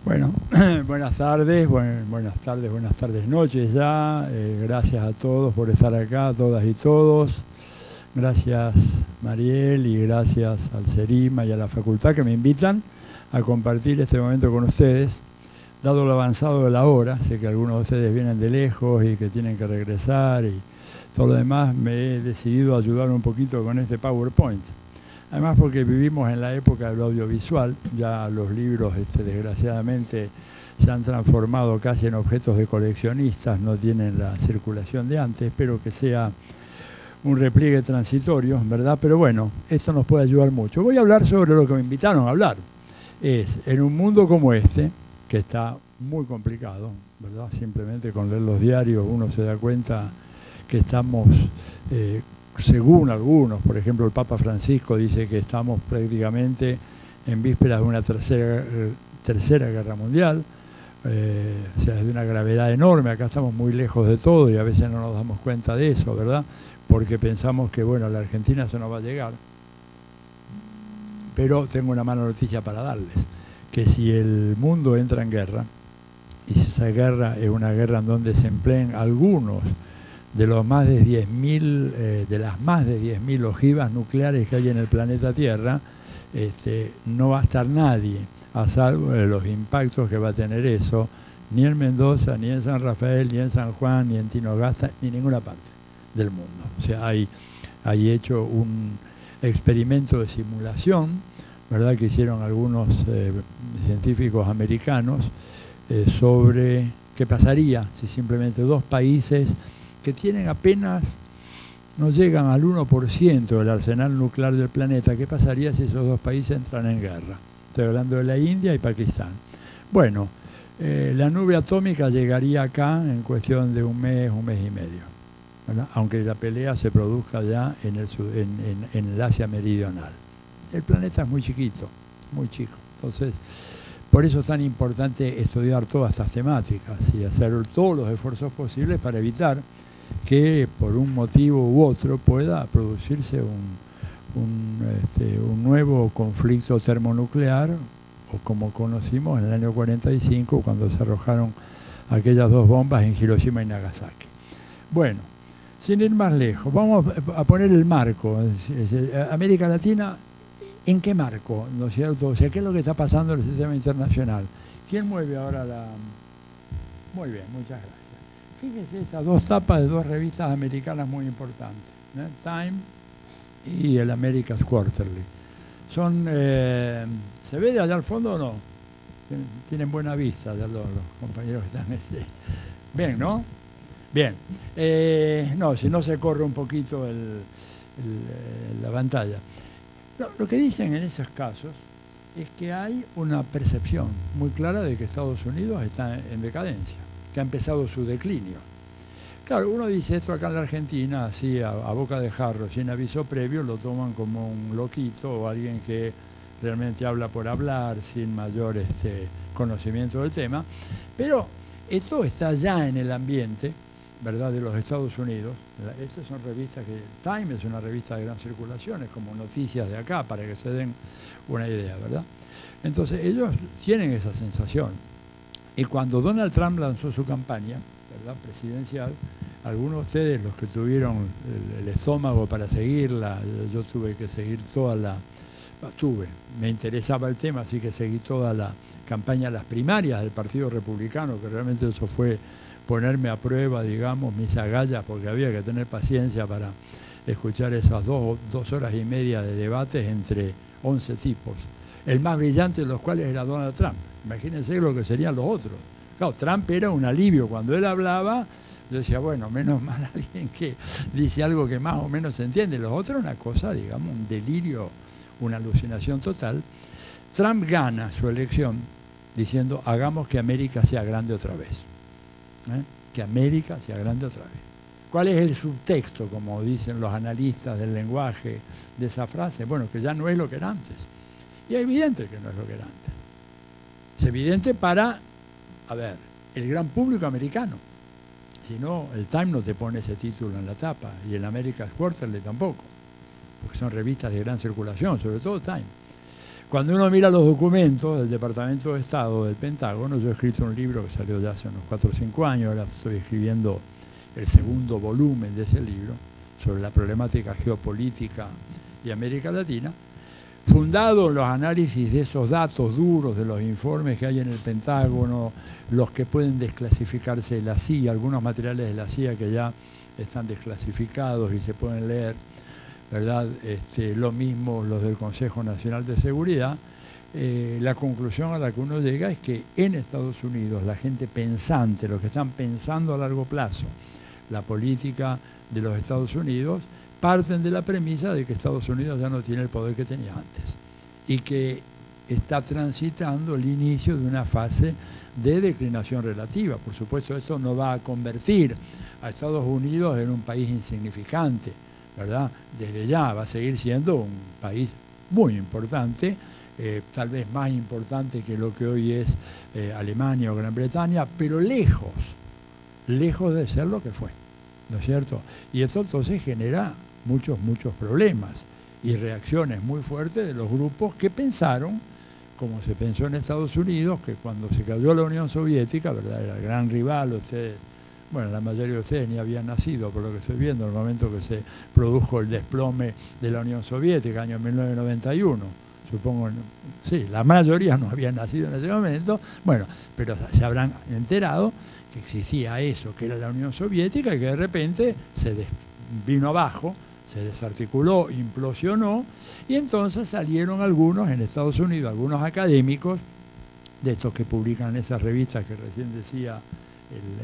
Bueno, buenas tardes, buenas tardes, noches ya. Gracias a todos por estar acá, todas y todos. Gracias Mariel y gracias al CERIMA y a la facultad que me invitan a compartir este momento con ustedes. Dado lo avanzado de la hora, sé que algunos de ustedes vienen de lejos y que tienen que regresar y todo lo demás, me he decidido ayudar un poquito con este PowerPoint. Además porque vivimos en la época del audiovisual, ya los libros desgraciadamente se han transformado casi en objetos de coleccionistas, no tienen la circulación de antes, espero que sea un repliegue transitorio, ¿verdad? Pero bueno, esto nos puede ayudar mucho. Voy a hablar sobre lo que me invitaron a hablar. Es, en un mundo como este, que está muy complicado, ¿verdad? Simplemente con leer los diarios uno se da cuenta que estamos... según algunos, por ejemplo el Papa Francisco dice que estamos prácticamente en vísperas de una tercera guerra mundial, o sea, es de una gravedad enorme. Acá estamos muy lejos de todo y a veces no nos damos cuenta de eso, ¿verdad? Porque pensamos que, bueno, a la Argentina eso no va a llegar. Pero tengo una mala noticia para darles, que si el mundo entra en guerra, y si esa guerra es una guerra en donde se empleen algunos de los más de 10.000, de las más de 10.000 ojivas nucleares que hay en el planeta Tierra, no va a estar nadie a salvo de los impactos que va a tener eso, ni en Mendoza, ni en San Rafael, ni en San Juan, ni en Tinogasta, ni en ninguna parte del mundo. O sea, hay hecho un experimento de simulación, ¿verdad?, que hicieron algunos científicos americanos sobre qué pasaría si simplemente dos países que tienen apenas, no llegan al 1% del arsenal nuclear del planeta, ¿qué pasaría si esos dos países entran en guerra? Estoy hablando de la India y Pakistán. Bueno, la nube atómica llegaría acá en cuestión de un mes y medio, ¿verdad? Aunque la pelea se produzca ya en el Asia meridional. El planeta es muy chiquito, muy chico. Entonces, por eso es tan importante estudiar todas estas temáticas y hacer todos los esfuerzos posibles para evitar que por un motivo u otro pueda producirse un nuevo conflicto termonuclear, o como conocimos en el año 45 cuando se arrojaron aquellas dos bombas en Hiroshima y Nagasaki. Bueno, sin ir más lejos, vamos a poner el marco. América Latina, ¿en qué marco? ¿No es cierto? O sea, ¿qué es lo que está pasando en el sistema internacional? ¿Quién mueve ahora la...? Muy bien, muchas gracias. Fíjese esas dos tapas de dos revistas americanas muy importantes, Time y el America's Quarterly. Son, ¿se ve de allá al fondo o no? Tienen buena vista ya los compañeros que están. Bien, ¿no? Bien. No, si no se corre un poquito la pantalla. Lo que dicen en esos casos es que hay una percepción muy clara de que Estados Unidos está en decadencia, que ha empezado su declinio. Claro, uno dice esto acá en la Argentina, así a boca de jarro, sin aviso previo, lo toman como un loquito o alguien que realmente habla por hablar, sin mayor conocimiento del tema. Pero esto está ya en el ambiente, ¿verdad?, de los Estados Unidos. Estas son revistas que... Time es una revista de gran circulación, es como Noticias de acá, para que se den una idea, ¿verdad? Entonces ellos tienen esa sensación. Y cuando Donald Trump lanzó su campaña, ¿verdad?, presidencial, algunos de ustedes, los que tuvieron el estómago para seguirla, yo tuve que seguir me interesaba el tema, así que seguí toda la campaña, las primarias del Partido Republicano, que realmente eso fue ponerme a prueba, digamos, mis agallas, porque había que tener paciencia para escuchar esas dos horas y media de debates entre 11 tipos, el más brillante de los cuales era Donald Trump. Imagínense lo que serían los otros. Claro, Trump era un alivio. Cuando él hablaba, yo decía, bueno, menos mal alguien que dice algo que más o menos se entiende. Los otros, una cosa, digamos, un delirio, una alucinación total. Trump gana su elección diciendo, hagamos que América sea grande otra vez. Que América sea grande otra vez. ¿Cuál es el subtexto, como dicen los analistas del lenguaje de esa frase? Bueno, que ya no es lo que era antes. Y es evidente que no es lo que era antes. Es evidente para, a ver, el gran público americano. Si no, el Time no te pone ese título en la tapa, y el America's Quarterly tampoco, porque son revistas de gran circulación, sobre todo Time. Cuando uno mira los documentos del Departamento de Estado del Pentágono, yo he escrito un libro que salió ya hace unos 4 o 5 años, ahora estoy escribiendo el segundo volumen de ese libro, sobre la problemática geopolítica de América Latina, fundado en los análisis de esos datos duros, de los informes que hay en el Pentágono, los que pueden desclasificarse de la CIA, algunos materiales de la CIA que ya están desclasificados y se pueden leer, ¿verdad? Lo mismo los del Consejo Nacional de Seguridad. La conclusión a la que uno llega es que en Estados Unidos la gente pensante, los que están pensando a largo plazo la política de los Estados Unidos, parten de la premisa de que Estados Unidos ya no tiene el poder que tenía antes y que está transitando el inicio de una fase de declinación relativa. Por supuesto, esto no va a convertir a Estados Unidos en un país insignificante, ¿verdad? Desde ya va a seguir siendo un país muy importante, tal vez más importante que lo que hoy es Alemania o Gran Bretaña, pero lejos de ser lo que fue, ¿no es cierto? Y esto entonces genera muchos problemas y reacciones muy fuertes de los grupos que pensaron, como se pensó en Estados Unidos, que cuando se cayó la Unión Soviética, ¿verdad?, era el gran rival. Ustedes, bueno, la mayoría de ustedes ni habían nacido, por lo que estoy viendo, en el momento que se produjo el desplome de la Unión Soviética, año 1991. Supongo, sí, la mayoría no habían nacido en ese momento, bueno, pero se habrán enterado que existía eso, que era la Unión Soviética, y que de repente vino abajo, se desarticuló, implosionó, y entonces salieron algunos en Estados Unidos, algunos académicos, de estos que publican esas revistas que recién decía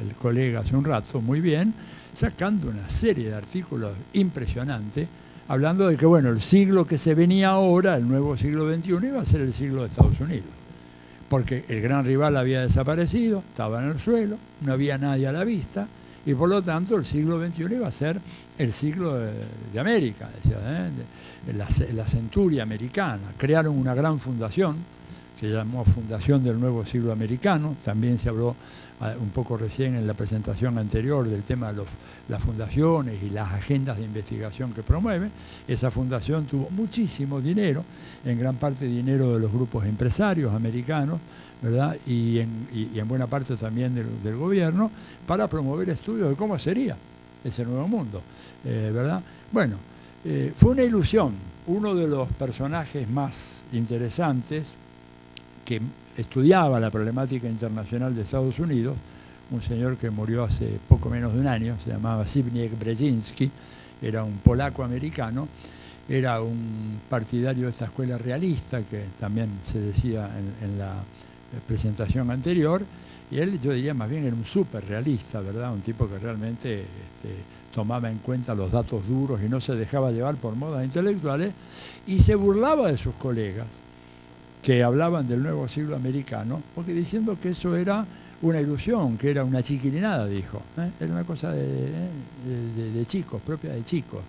el colega hace un rato, muy bien, sacando una serie de artículos impresionantes, hablando de que, bueno, el siglo que se venía ahora, el nuevo siglo XXI, iba a ser el siglo de Estados Unidos. Porque el gran rival había desaparecido, estaba en el suelo, no había nadie a la vista, y por lo tanto el siglo XXI iba a ser el siglo de América, decía, la centuria americana. Crearon una gran fundación, que se llamó Fundación del Nuevo Siglo Americano. También se habló un poco recién en la presentación anterior del tema de las fundaciones y las agendas de investigación que promueven. Esa fundación tuvo muchísimo dinero, en gran parte dinero de los grupos empresarios americanos, ¿verdad? Y en buena parte también del gobierno, para promover estudios de cómo sería ese nuevo mundo, ¿verdad? Bueno, fue una ilusión. Uno de los personajes más interesantes que estudiaba la problemática internacional de Estados Unidos, un señor que murió hace poco menos de un año, se llamaba Zbigniew Brzezinski, era un polaco-americano, era un partidario de esta escuela realista, que también se decía en la presentación anterior, y él, yo diría, más bien era un súper realista, ¿verdad? Un tipo que realmente tomaba en cuenta los datos duros y no se dejaba llevar por modas intelectuales, y se burlaba de sus colegas que hablaban del nuevo siglo americano, porque diciendo que eso era una ilusión, que era una chiquilinada, dijo. Era una cosa de chicos, propia de chicos.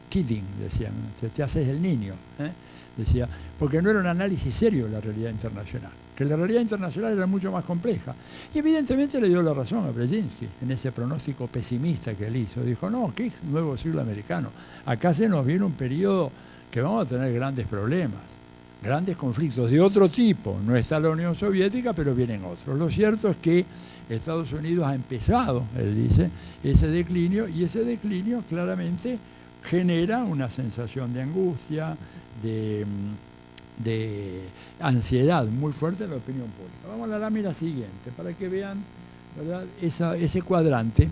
Kidding, decían, te haces el niño. Decía, porque no era un análisis serio de la realidad internacional, que la realidad internacional era mucho más compleja. Y evidentemente le dio la razón a Brzezinski en ese pronóstico pesimista que él hizo. Dijo, no, ¿qué nuevo siglo americano? Acá se nos viene un periodo que vamos a tener grandes problemas, grandes conflictos de otro tipo. No está la Unión Soviética, pero vienen otros. Lo cierto es que Estados Unidos ha empezado, él dice, ese declinio, y ese declinio claramente genera una sensación de angustia, de ansiedad muy fuerte en la opinión pública. Vamos a la lámina siguiente para que vean, ¿verdad?, ese cuadrante.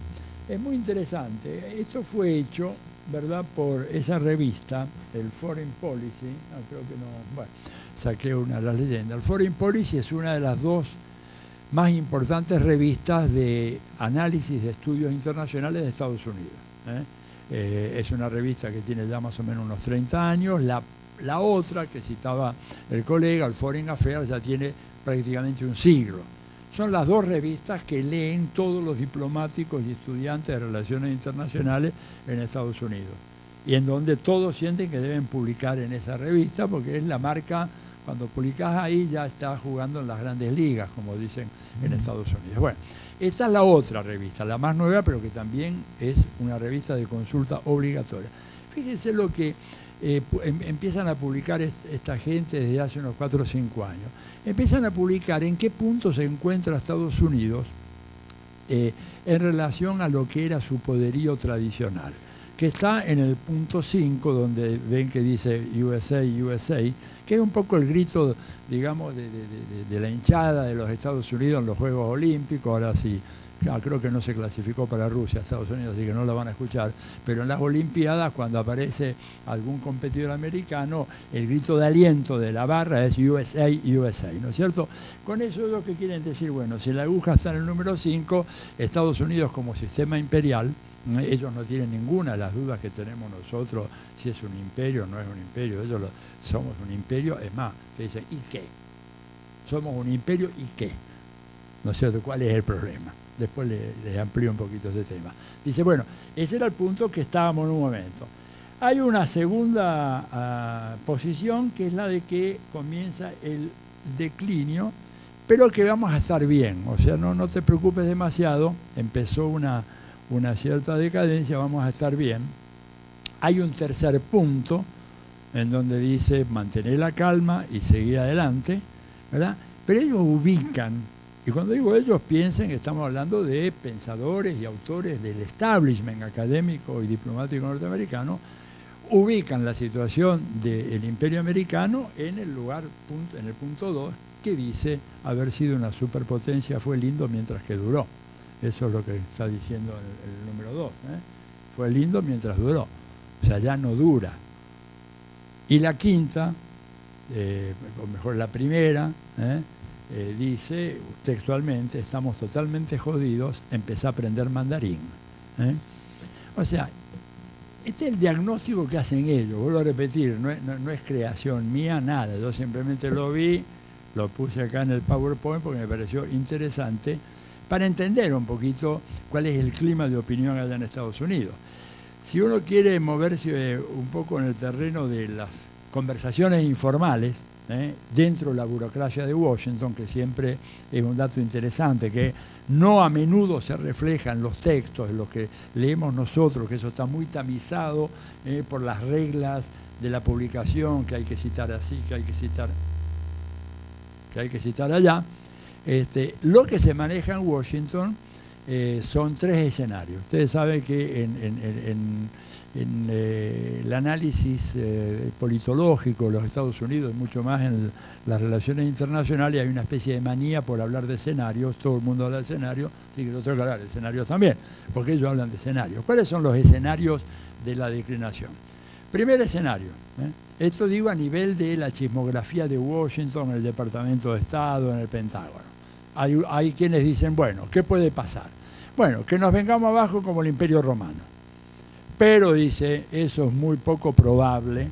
Es muy interesante. Esto fue hecho, ¿verdad?, por esa revista, el Foreign Policy. Creo que no, bueno, saqué una de las leyendas. El Foreign Policy es una de las dos más importantes revistas de análisis de estudios internacionales de Estados Unidos. Es una revista que tiene ya más o menos unos 30 años. La otra que citaba el colega, el Foreign Affairs, ya tiene prácticamente un siglo. Son las dos revistas que leen todos los diplomáticos y estudiantes de relaciones internacionales en Estados Unidos, y en donde todos sienten que deben publicar en esa revista, porque es la marca. Cuando publicás ahí ya estás jugando en las grandes ligas, como dicen en Estados Unidos. Bueno, esta es la otra revista, la más nueva, pero que también es una revista de consulta obligatoria. Fíjense lo que empiezan a publicar esta gente desde hace unos 4 o 5 años. Empiezan a publicar en qué punto se encuentra Estados Unidos en relación a lo que era su poderío tradicional, que está en el punto 5, donde ven que dice USA, USA, que es un poco el grito, digamos, de la hinchada de los Estados Unidos en los Juegos Olímpicos. Ahora sí, creo que no se clasificó para Rusia, Estados Unidos, así que no la van a escuchar, pero en las Olimpiadas, cuando aparece algún competidor americano, el grito de aliento de la barra es USA, USA, ¿no es cierto? Con eso es lo que quieren decir, bueno, si la aguja está en el número 5, Estados Unidos como sistema imperial, ellos no tienen ninguna de las dudas que tenemos nosotros, si es un imperio o no es un imperio, somos un imperio, es más, te dicen, ¿y qué? Somos un imperio, ¿y qué? ¿No es cierto? ¿Cuál es el problema? Después les amplío un poquito este tema. Dice, bueno, ese era el punto que estábamos en un momento. Hay una segunda posición, que es la de que comienza el declinio, pero que vamos a estar bien. O sea, no te preocupes demasiado, empezó una cierta decadencia, vamos a estar bien. Hay un tercer punto en donde dice mantener la calma y seguir adelante, ¿verdad? Pero ellos ubican, y cuando digo ellos, piensen que estamos hablando de pensadores y autores del establishment académico y diplomático norteamericano, ubican la situación del imperio americano en el punto 2, que dice haber sido una superpotencia fue lindo mientras que duró. Eso es lo que está diciendo el número 2. Fue lindo mientras duró. O sea, ya no dura. Y la quinta, o mejor la primera, dice textualmente, estamos totalmente jodidos, empecé a aprender mandarín. O sea, este es el diagnóstico que hacen ellos, vuelvo a repetir, no es creación mía, nada, yo simplemente lo vi, lo puse acá en el PowerPoint porque me pareció interesante para entender un poquito cuál es el clima de opinión allá en Estados Unidos. Si uno quiere moverse un poco en el terreno de las conversaciones informales, dentro de la burocracia de Washington, que siempre es un dato interesante, que no a menudo se refleja en los textos, en los que leemos nosotros, que eso está muy tamizado por las reglas de la publicación, que hay que citar así, que hay que citar allá. Lo que se maneja en Washington son 3 escenarios. Ustedes saben que en el análisis politológico de los Estados Unidos, mucho más en las relaciones internacionales, hay una especie de manía por hablar de escenarios. Todo el mundo habla de escenarios, así que yo tengo que hablar de escenarios también, porque ellos hablan de escenarios. ¿Cuáles son los escenarios de la declinación? Primer escenario, esto digo a nivel de la chismografía de Washington, en el Departamento de Estado, en el Pentágono. Hay quienes dicen, bueno, ¿qué puede pasar? Bueno, que nos vengamos abajo como el Imperio Romano. Pero dice, eso es muy poco probable,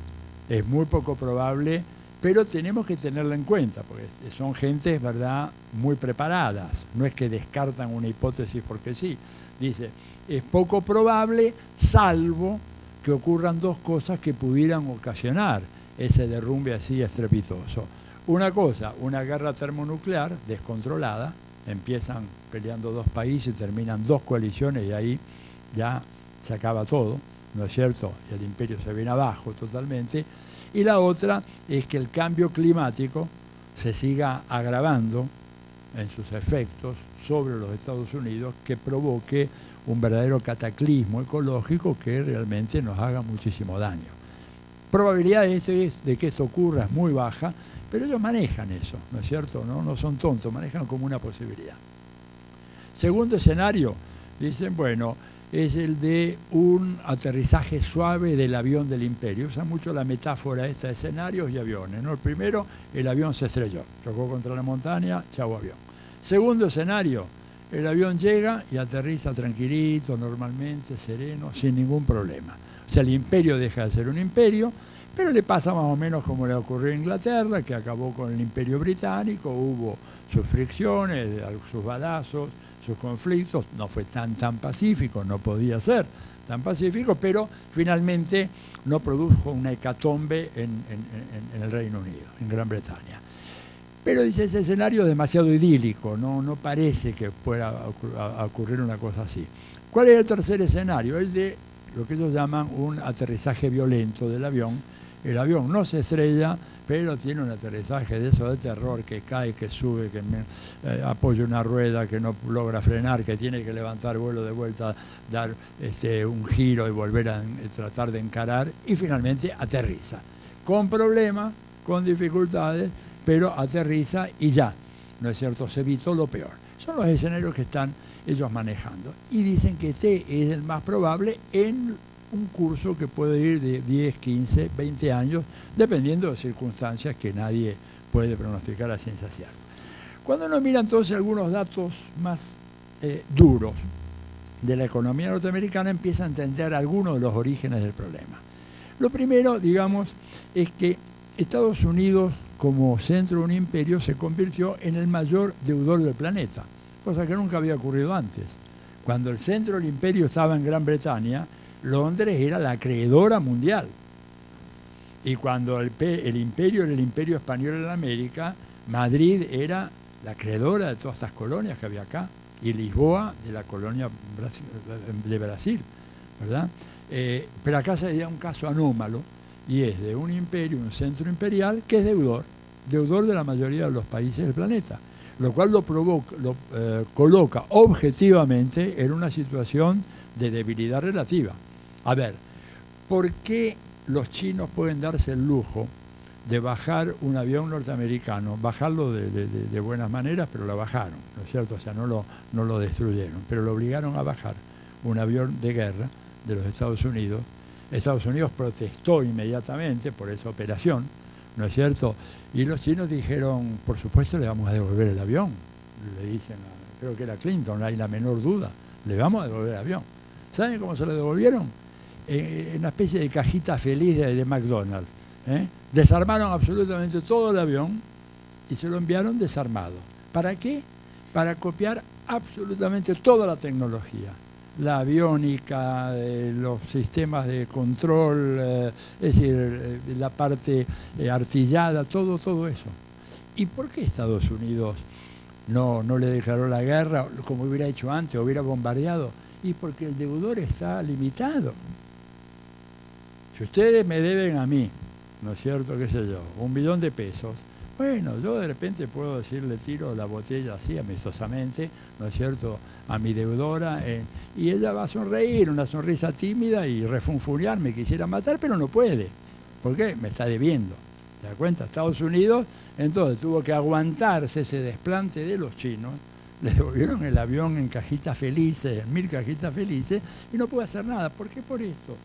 pero tenemos que tenerlo en cuenta, porque son gentes, ¿verdad?, muy preparadas. No es que descartan una hipótesis porque sí. Dice, es poco probable, salvo que ocurran 2 cosas que pudieran ocasionar ese derrumbe así estrepitoso. Una cosa, una guerra termonuclear descontrolada, empiezan peleando 2 países, terminan 2 coaliciones y ahí ya se acaba todo, ¿no es cierto? Y el imperio se viene abajo totalmente. Y la otra es que el cambio climático se siga agravando en sus efectos sobre los Estados Unidos, que provoque un verdadero cataclismo ecológico que realmente nos haga muchísimo daño. Probabilidad de que esto ocurra es muy baja, pero ellos manejan eso, ¿no es cierto? No son tontos, manejan como una posibilidad. Segundo escenario, dicen, bueno, es el de un aterrizaje suave del avión del imperio. Usa mucho la metáfora esta de escenarios y aviones, ¿no? El primero, el avión se estrelló, chocó contra la montaña, chau avión. Segundo escenario, el avión llega y aterriza tranquilito, normalmente, sereno, sin ningún problema. O sea, el imperio deja de ser un imperio, pero le pasa más o menos como le ocurrió a Inglaterra, que acabó con el imperio británico, hubo sus fricciones, sus balazos, sus conflictos, no fue tan pacífico, no podía ser tan pacífico, pero finalmente no produjo una hecatombe en el Reino Unido, en Gran Bretaña. Pero dice, ese escenario es demasiado idílico, no parece que pueda ocurrir una cosa así. ¿Cuál es el tercer escenario? El de lo que ellos llaman un aterrizaje violento del avión, el avión no se estrella, pero tiene un aterrizaje de eso de terror, que cae, que sube, que apoya una rueda, que no logra frenar, que tiene que levantar vuelo de vuelta, dar un giro y volver a tratar de encarar, y finalmente aterriza. Con problemas, con dificultades, pero aterriza y ya, ¿no es cierto?, se evitó lo peor. Son los escenarios que están ellos manejando. Y dicen que este es el más probable en un curso que puede ir de 10, 15, 20 años, dependiendo de circunstancias que nadie puede pronosticar a ciencia cierta. Cuando uno mira entonces algunos datos más duros de la economía norteamericana, empieza a entender algunos de los orígenes del problema. Lo primero, digamos, es que Estados Unidos, como centro de un imperio, se convirtió en el mayor deudor del planeta, cosa que nunca había ocurrido antes. Cuando el centro del imperio estaba en Gran Bretaña, Londres era la acreedora mundial. Y cuando el imperio era el imperio español en América, Madrid era la acreedora de todas estas colonias que había acá, y Lisboa de la colonia de Brasil, ¿verdad? Pero acá se da un caso anómalo, y es de un imperio, un centro imperial, que es deudor de la mayoría de los países del planeta, lo cual lo coloca objetivamente en una situación de debilidad relativa. A ver, ¿por qué los chinos pueden darse el lujo de bajar un avión norteamericano? Bajarlo de buenas maneras, pero lo bajaron, ¿no es cierto? O sea, no lo destruyeron, pero lo obligaron a bajar un avión de guerra de los Estados Unidos. Estados Unidos protestó inmediatamente por esa operación, ¿no es cierto? Y los chinos dijeron, por supuesto, le vamos a devolver el avión. Le dicen, creo que era Clinton, no hay la menor duda, le vamos a devolver el avión. ¿Saben cómo se lo devolvieron? En una especie de cajita feliz de McDonald's. Desarmaron absolutamente todo el avión y se lo enviaron desarmado. ¿Para qué? Para copiar absolutamente toda la tecnología. La aviónica, los sistemas de control, es decir, la parte artillada, todo eso. ¿Y por qué Estados Unidos no le declaró la guerra como hubiera hecho antes, hubiera bombardeado? Y porque el deudor está limitado. Si ustedes me deben a mí, ¿no es cierto?, qué sé yo, $1 millón de pesos, bueno, yo de repente puedo decirle, tiro la botella así amistosamente, ¿no es cierto?, a mi deudora, y ella va a sonreír, una sonrisa tímida, y refunfuñar, me quisiera matar, pero no puede. ¿Por qué? Me está debiendo. ¿Te das cuenta? Estados Unidos, entonces, tuvo que aguantarse ese desplante de los chinos, le devolvieron el avión en cajitas felices, en 1000 cajitas felices, y no puede hacer nada. ¿Por qué por esto?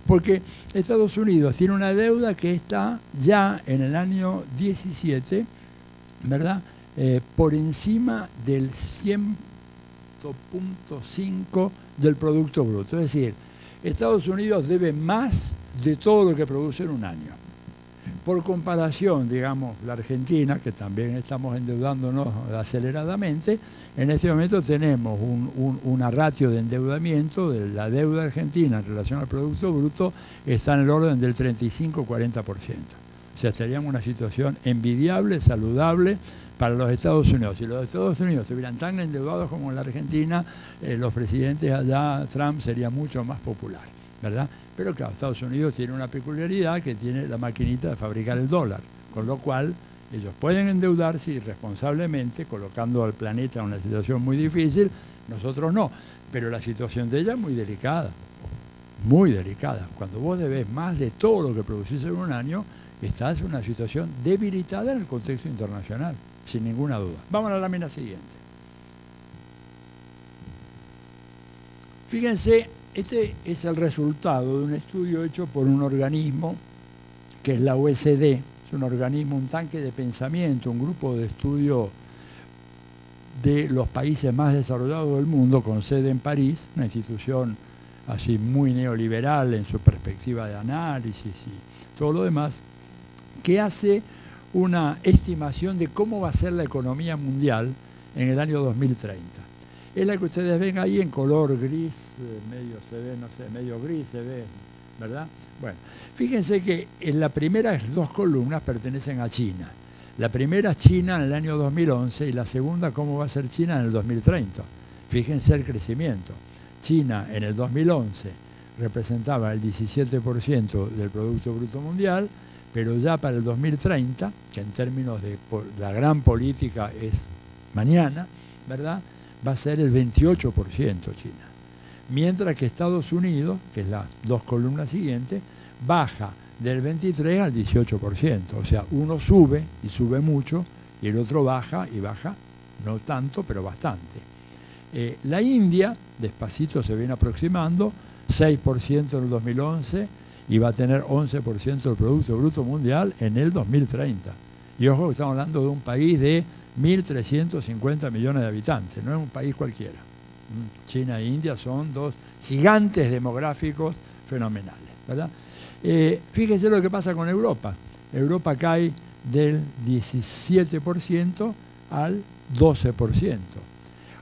Porque Estados Unidos tiene una deuda que está ya en el año 17, ¿verdad?, por encima del 100.5 del Producto Bruto. Es decir, Estados Unidos debe más de todo lo que produce en un año. Por comparación, digamos, la Argentina, que también estamos endeudándonos aceleradamente, en este momento tenemos una ratio de endeudamiento de la deuda argentina en relación al Producto Bruto, está en el orden del 35-40%. O sea, estaríamos en una situación envidiable, saludable para los Estados Unidos. Si los Estados Unidos estuvieran tan endeudados como la Argentina, los presidentes allá, Trump sería mucho más popular, ¿verdad? Pero claro, Estados Unidos tiene una peculiaridad, que tiene la maquinita de fabricar el dólar, con lo cual ellos pueden endeudarse irresponsablemente, colocando al planeta en una situación muy difícil, nosotros no. Pero la situación de ella es muy delicada, muy delicada. Cuando vos debés más de todo lo que producís en un año, estás en una situación debilitada en el contexto internacional, sin ninguna duda. Vamos a la lámina siguiente. Fíjense, este es el resultado de un estudio hecho por un organismo que es la OECD, es un organismo, un tanque de pensamiento, un grupo de estudio de los países más desarrollados del mundo, con sede en París, una institución así muy neoliberal en su perspectiva de análisis y todo lo demás, que hace una estimación de cómo va a ser la economía mundial en el año 2030. Es la que ustedes ven ahí en color gris, medio se ve, no sé, medio gris se ve, ¿verdad? Bueno, fíjense que en las primeras dos columnas pertenecen a China. La primera, China en el año 2011, y la segunda, cómo va a ser China en el 2030. Fíjense el crecimiento. China en el 2011 representaba el 17% del Producto Bruto Mundial, pero ya para el 2030, que en términos de la gran política es mañana, ¿verdad?, va a ser el 28% China. Mientras que Estados Unidos, que es las dos columnas siguientes, baja del 23 al 18%. O sea, uno sube y sube mucho y el otro baja y baja no tanto, pero bastante. La India, despacito se viene aproximando, 6% en el 2011 y va a tener 11% del Producto Bruto Mundial en el 2030. Y ojo que estamos hablando de un país de 1.350 millones de habitantes, no es un país cualquiera. China e India son dos gigantes demográficos fenomenales, ¿verdad? Fíjense lo que pasa con Europa. Europa cae del 17% al 12%.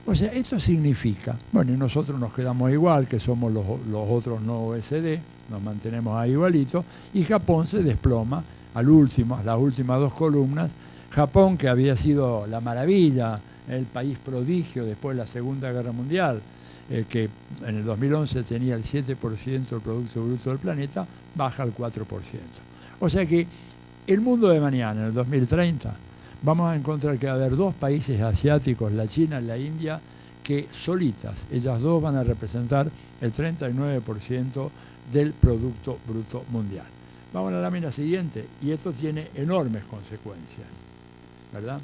O sea, esto significa, bueno, y nosotros nos quedamos igual, que somos los otros no OECD, nos mantenemos ahí igualitos, y Japón se desploma las últimas dos columnas. Japón, que había sido la maravilla, el país prodigio después de la Segunda Guerra Mundial, que en el 2011 tenía el 7% del Producto Bruto del planeta, baja al 4%. O sea que el mundo de mañana, en el 2030, vamos a encontrar que va a haber dos países asiáticos, la China y la India, que solitas, ellas dos van a representar el 39% del Producto Bruto Mundial. Vamos a la lámina siguiente, y esto tiene enormes consecuencias, ¿verdad?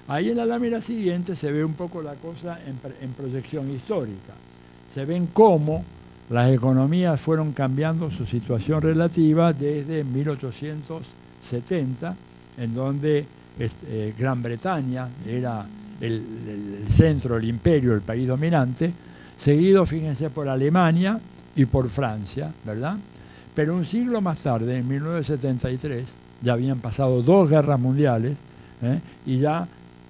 Ahí en la lámina siguiente se ve un poco la cosa en proyección histórica. Se ven cómo las economías fueron cambiando su situación relativa desde 1870, en donde Gran Bretaña era el centro, el imperio, el país dominante, seguido, fíjense, por Alemania y por Francia, ¿verdad? Pero un siglo más tarde, en 1973, ya habían pasado dos guerras mundiales, y ya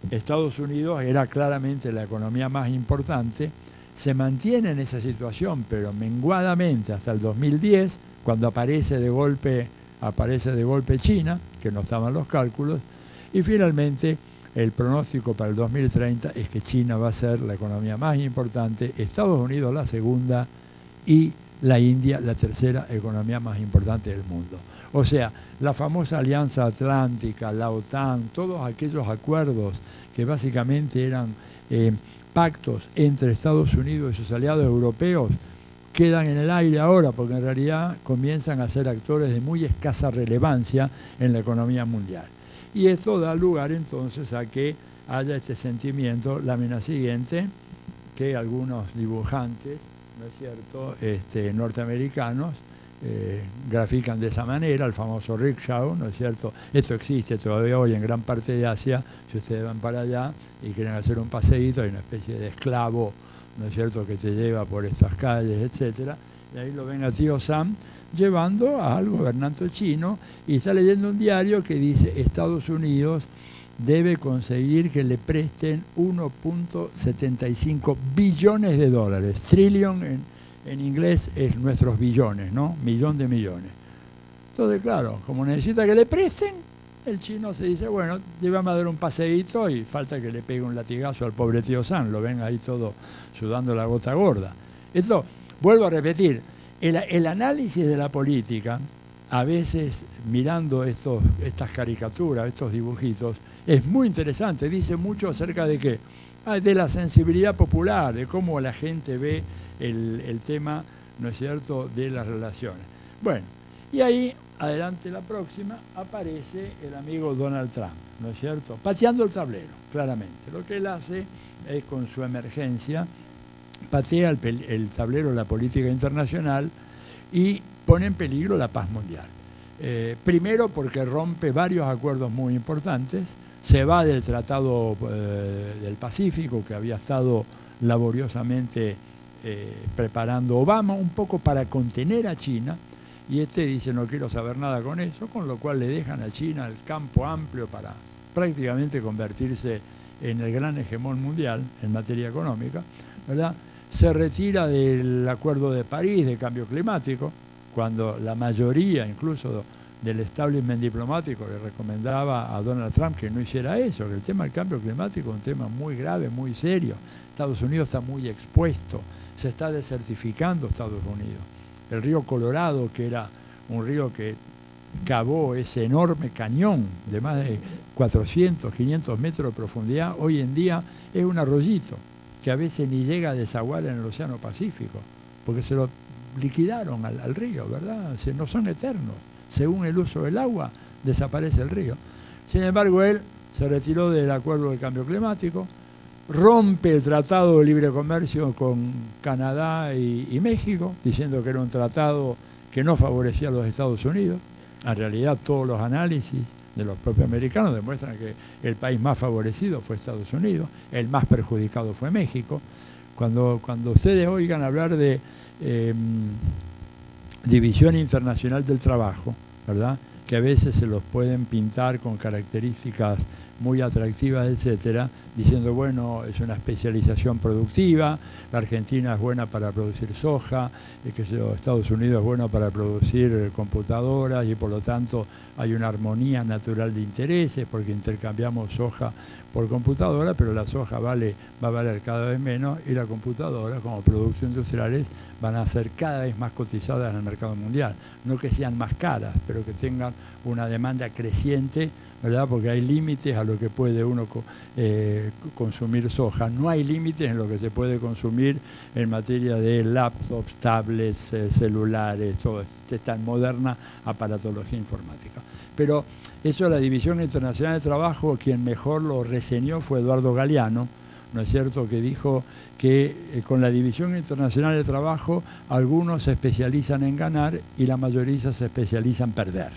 Estados Unidos era claramente la economía más importante. Se mantiene en esa situación, pero menguadamente hasta el 2010, cuando aparece de golpe China, que no estaban los cálculos, y finalmente el pronóstico para el 2030 es que China va a ser la economía más importante, Estados Unidos la segunda y la India la tercera economía más importante del mundo. O sea, la famosa Alianza Atlántica, la OTAN, todos aquellos acuerdos que básicamente eran pactos entre Estados Unidos y sus aliados europeos, quedan en el aire ahora, porque en realidad comienzan a ser actores de muy escasa relevancia en la economía mundial. Y esto da lugar entonces a que haya este sentimiento, lámina siguiente, que algunos dibujantes, ¿no es cierto?, norteamericanos, grafican de esa manera, el famoso rickshaw, ¿no es cierto? Esto existe todavía hoy en gran parte de Asia. Si ustedes van para allá y quieren hacer un paseíto, hay una especie de esclavo, ¿no es cierto?, que te lleva por estas calles, etcétera, y ahí lo ven a tío Sam llevando al gobernante chino, y está leyendo un diario que dice: Estados Unidos debe conseguir que le presten 1.75 billones de dólares. Trillion en inglés es nuestros billones, ¿no? Millón de millones. Entonces, claro, como necesita que le presten, el chino se dice: bueno, llévame a dar un paseíto, y falta que le pegue un latigazo al pobre tío Sam, lo ven ahí todo sudando la gota gorda. Esto, vuelvo a repetir, el análisis de la política, a veces mirando estas caricaturas, estos dibujitos, es muy interesante. Dice mucho acerca de qué, de la sensibilidad popular, de cómo la gente ve el tema, ¿no es cierto?, de las relaciones. Bueno, y ahí, adelante la próxima, aparece el amigo Donald Trump, ¿no es cierto?, pateando el tablero, claramente. Lo que él hace es, con su emergencia, patea el tablero de la política internacional y pone en peligro la paz mundial. Primero porque rompe varios acuerdos muy importantes, se va del Tratado del Pacífico, que había estado laboriosamente preparando Obama, un poco para contener a China, y dice: no quiero saber nada con eso, con lo cual le dejan a China el campo amplio para prácticamente convertirse en el gran hegemón mundial en materia económica, ¿verdad? Se retira del Acuerdo de París de cambio climático, cuando la mayoría, incluso del establishment diplomático, le recomendaba a Donald Trump que no hiciera eso, que el tema del cambio climático es un tema muy grave, muy serio. Estados Unidos está muy expuesto, se está desertificando Estados Unidos. El río Colorado, que era un río que cavó ese enorme cañón de más de 400, 500 metros de profundidad, hoy en día es un arroyito que a veces ni llega a desaguar en el Océano Pacífico, porque se lo liquidaron al río, ¿verdad? No son eternos. Según el uso del agua, desaparece el río. Sin embargo, él se retiró del Acuerdo de Cambio Climático, rompe el Tratado de Libre Comercio con Canadá y México, diciendo que era un tratado que no favorecía a los Estados Unidos. En realidad, todos los análisis de los propios americanos demuestran que el país más favorecido fue Estados Unidos, el más perjudicado fue México. Cuando ustedes oigan hablar de División Internacional del Trabajo, ¿verdad?, que a veces se los pueden pintar con características muy atractivas, etcétera, diciendo, bueno, es una especialización productiva, la Argentina es buena para producir soja, Estados Unidos es bueno para producir computadoras y por lo tanto hay una armonía natural de intereses porque intercambiamos soja por computadora, pero la soja va a valer cada vez menos y la computadora como productos industriales van a ser cada vez más cotizadas en el mercado mundial. No que sean más caras, pero que tengan una demanda creciente, ¿verdad? Porque hay límites a lo que puede uno consumir soja. No hay límites en lo que se puede consumir en materia de laptops, tablets, celulares, toda esta moderna aparatología informática. Pero eso, la División Internacional de Trabajo, quien mejor lo reseñó fue Eduardo Galeano, ¿no es cierto?, que dijo que con la División Internacional de Trabajo algunos se especializan en ganar y la mayoría se especializan en perder.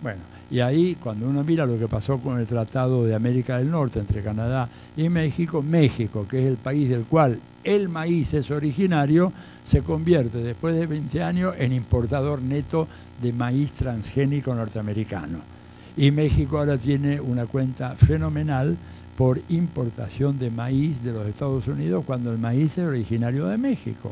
Bueno, y ahí cuando uno mira lo que pasó con el Tratado de América del Norte entre Canadá y México, México, que es el país del cual el maíz es originario, se convierte después de 20 años en importador neto de maíz transgénico norteamericano. Y México ahora tiene una cuenta fenomenal por importación de maíz de los Estados Unidos cuando el maíz es originario de México.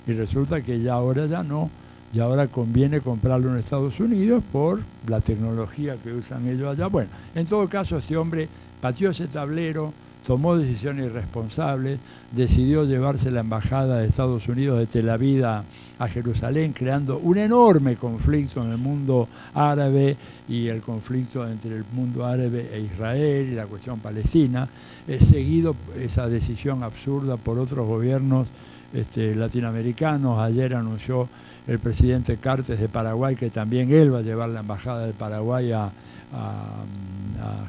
Y resulta que ya no. Y ahora conviene comprarlo en Estados Unidos por la tecnología que usan ellos allá. Bueno, en todo caso, este hombre pateó ese tablero, tomó decisiones irresponsables, decidió llevarse la embajada de Estados Unidos de Tel Aviv a Jerusalén, creando un enorme conflicto en el mundo árabe y el conflicto entre el mundo árabe e Israel y la cuestión palestina, seguido esa decisión absurda por otros gobiernos latinoamericanos. Ayer anunció el presidente Cartes de Paraguay que también él va a llevar la embajada de Paraguay a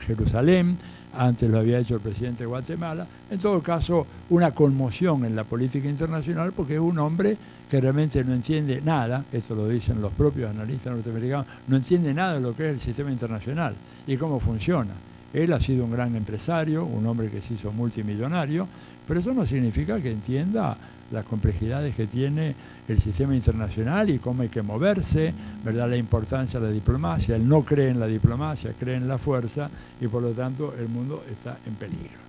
Jerusalén. Antes lo había hecho el presidente de Guatemala. En todo caso, una conmoción en la política internacional porque es un hombre que realmente no entiende nada, esto lo dicen los propios analistas norteamericanos, no entiende nada de lo que es el sistema internacional y cómo funciona. Él ha sido un gran empresario, un hombre que se hizo multimillonario, pero eso no significa que entienda las complejidades que tiene el sistema internacional y cómo hay que moverse, ¿verdad?, la importancia de la diplomacia. Él no cree en la diplomacia, cree en la fuerza y por lo tanto el mundo está en peligro.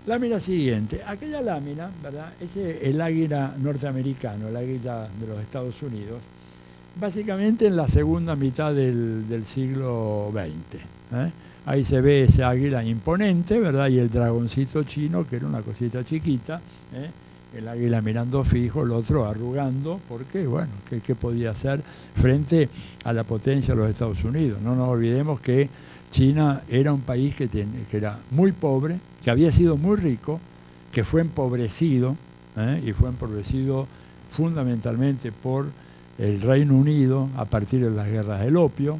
Lámina siguiente. Aquella lámina, ¿verdad?, es el águila norteamericano, el águila de los Estados Unidos, básicamente en la segunda mitad del siglo XX. Ahí se ve ese águila imponente, ¿verdad?, y el dragoncito chino, que era una cosita chiquita, el águila mirando fijo, el otro arrugando, porque, bueno, ¿qué podía hacer frente a la potencia de los Estados Unidos? No nos olvidemos que China era un país que era muy pobre, que había sido muy rico, que fue empobrecido, y fue empobrecido fundamentalmente por el Reino Unido a partir de las guerras del opio.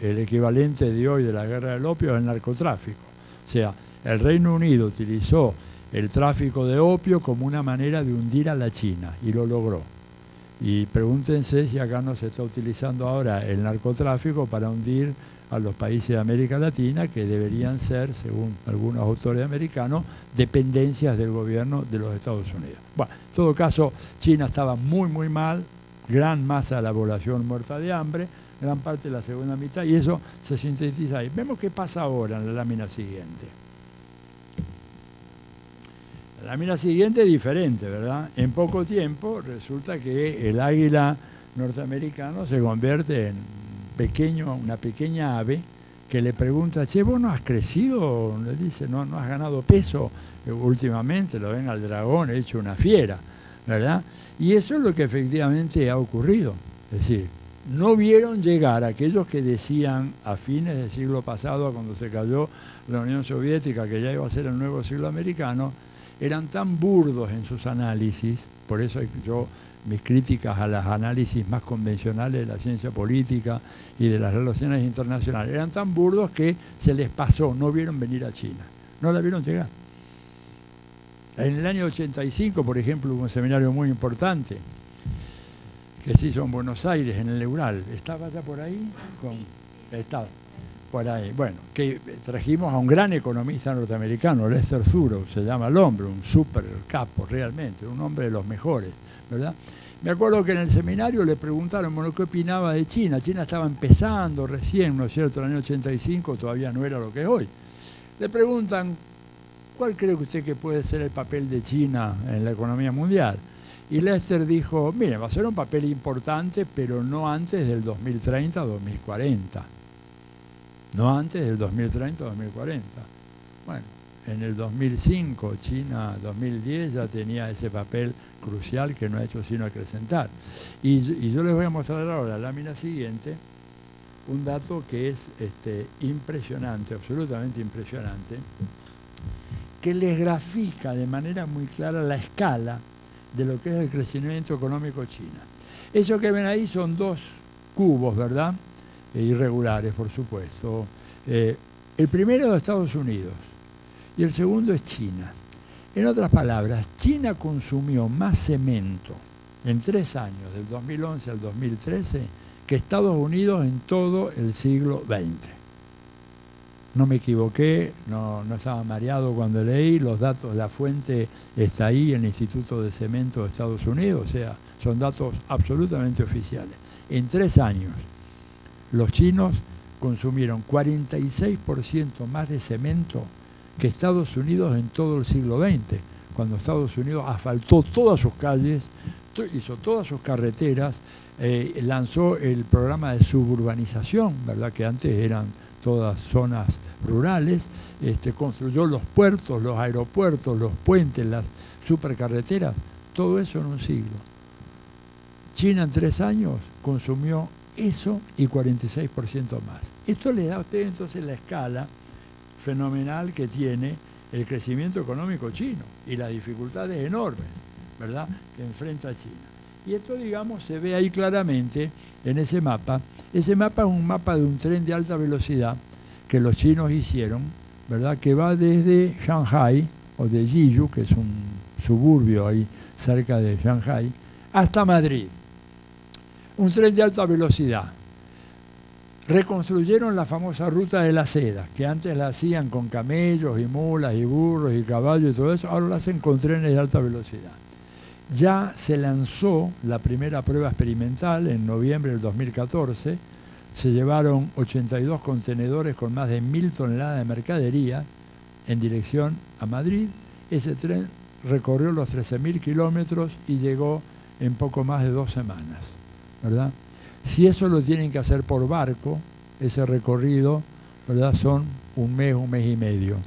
El equivalente de hoy de la guerra del opio es el narcotráfico. O sea, el Reino Unido utilizó el tráfico de opio como una manera de hundir a la China y lo logró. Y pregúntense si acá no se está utilizando ahora el narcotráfico para hundir a los países de América Latina que deberían ser, según algunos autores americanos, dependencias del gobierno de los Estados Unidos. Bueno, en todo caso, China estaba muy, muy mal, gran masa de la población muerta de hambre, gran parte de la segunda mitad, y eso se sintetiza ahí. Vemos qué pasa ahora en la lámina siguiente. La lámina siguiente es diferente, ¿verdad? En poco tiempo resulta que el águila norteamericano se convierte en una pequeña ave que le pregunta, che, ¿vos no has crecido? Le dice, no has ganado peso últimamente, lo ven al dragón hecho una fiera, ¿verdad? Y eso es lo que efectivamente ha ocurrido. Es decir, no vieron llegar aquellos que decían a fines del siglo pasado, cuando se cayó la Unión Soviética, que ya iba a ser el nuevo siglo americano, eran tan burdos en sus análisis, por eso mis críticas a los análisis más convencionales de la ciencia política y de las relaciones internacionales, eran tan burdos que se les pasó, no vieron venir a China, no la vieron llegar. En el año 85, por ejemplo, hubo un seminario muy importante que se hizo en Buenos Aires, en el Eural. ¿Estaba ya por ahí? Estaba por ahí. Bueno, que trajimos a un gran economista norteamericano, Lester Thurow, se llama el hombre, un súper capo realmente, un hombre de los mejores, ¿verdad? Me acuerdo que en el seminario le preguntaron, bueno, qué opinaba de China. China estaba empezando recién, ¿no es cierto? En el año 85 todavía no era lo que es hoy. Le preguntan, ¿cuál cree usted que puede ser el papel de China en la economía mundial? Y Lester dijo, mire, va a ser un papel importante, pero no antes del 2030-2040. No antes del 2030-2040. Bueno, en el 2005, China 2010 ya tenía ese papel crucial que no ha hecho sino acrecentar. Y yo les voy a mostrar ahora, la lámina siguiente, un dato que es impresionante, absolutamente impresionante, que les grafica de manera muy clara la escala de lo que es el crecimiento económico chino. Eso que ven ahí son dos cubos, ¿verdad? Irregulares, por supuesto. El primero de Estados Unidos y el segundo es China. En otras palabras, China consumió más cemento en 3 años, del 2011 al 2013, que Estados Unidos en todo el siglo XX. No me equivoqué, no estaba mareado cuando leí los datos, la fuente está ahí, el Instituto de Cemento de Estados Unidos, o sea, son datos absolutamente oficiales. En 3 años, los chinos consumieron 46% más de cemento que Estados Unidos en todo el siglo XX, cuando Estados Unidos asfaltó todas sus calles, hizo todas sus carreteras, lanzó el programa de suburbanización, ¿verdad? Que antes eran todas zonas rurales, construyó los puertos, los aeropuertos, los puentes, las supercarreteras, todo eso en un siglo. China en 3 años consumió eso y 46% más. Esto le da a usted entonces la escala fenomenal que tiene el crecimiento económico chino y las dificultades enormes, ¿verdad?, que enfrenta China. Y esto, digamos, se ve ahí claramente en ese mapa. Ese mapa es un mapa de un tren de alta velocidad que los chinos hicieron, ¿verdad?, que va desde Shanghái, o de Jiyu, que es un suburbio ahí cerca de Shanghái, hasta Madrid. Un tren de alta velocidad. Reconstruyeron la famosa ruta de la seda, que antes la hacían con camellos y mulas y burros y caballos y todo eso, ahora la hacen con trenes de alta velocidad. Ya se lanzó la primera prueba experimental en noviembre del 2014, se llevaron 82 contenedores con más de 1.000 toneladas de mercadería en dirección a Madrid. Ese tren recorrió los 13.000 kilómetros y llegó en poco más de 2 semanas, ¿verdad? Si eso lo tienen que hacer por barco, ese recorrido, ¿verdad?, son un mes y medio.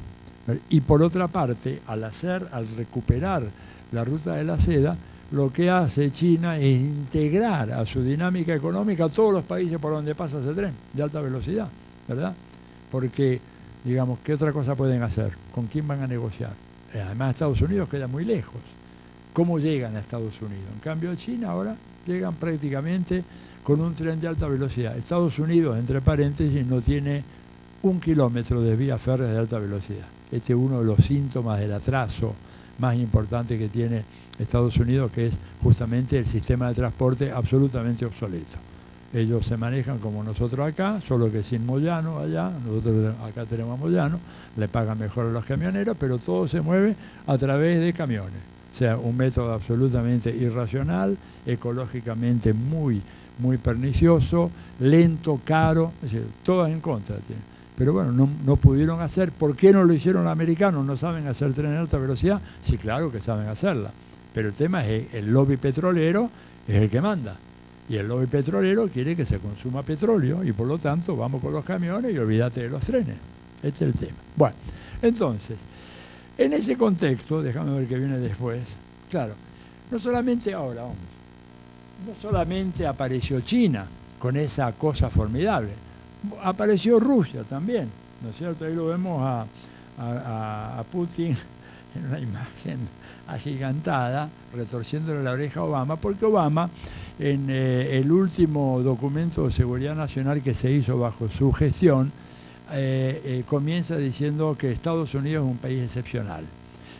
Y por otra parte, al recuperar la ruta de la seda, lo que hace China es integrar a su dinámica económica a todos los países por donde pasa ese tren de alta velocidad, ¿verdad? Porque, digamos, ¿qué otra cosa pueden hacer? ¿Con quién van a negociar? Además, Estados Unidos queda muy lejos. ¿Cómo llegan a Estados Unidos? En cambio, China ahora llegan prácticamente con un tren de alta velocidad. Estados Unidos, entre paréntesis, no tiene 1 kilómetro de vías férreas de alta velocidad. Este es uno de los síntomas del atraso más importante que tiene Estados Unidos, que es justamente el sistema de transporte absolutamente obsoleto. Ellos se manejan como nosotros acá, solo que sin Moyano allá, nosotros acá tenemos a Moyano, le pagan mejor a los camioneros, pero todo se mueve a través de camiones. O sea, un método absolutamente irracional, ecológicamente muy pernicioso, lento, caro, es decir, todas en contra tienen. Pero bueno, no pudieron hacer. ¿Por qué no lo hicieron los americanos? ¿No saben hacer tren de alta velocidad? Sí, claro que saben hacerla. Pero el tema es que el lobby petrolero es el que manda. Y el lobby petrolero quiere que se consuma petróleo y por lo tanto vamos con los camiones y olvídate de los trenes. Este es el tema. Bueno, entonces, en ese contexto, déjame ver qué viene después. Claro, no solamente ahora, no solamente apareció China con esa cosa formidable. Apareció Rusia también, ¿no es cierto? Ahí lo vemos a Putin en una imagen agigantada, retorciéndole la oreja a Obama, porque Obama, en el último documento de seguridad nacional que se hizo bajo su gestión, comienza diciendo que Estados Unidos es un país excepcional.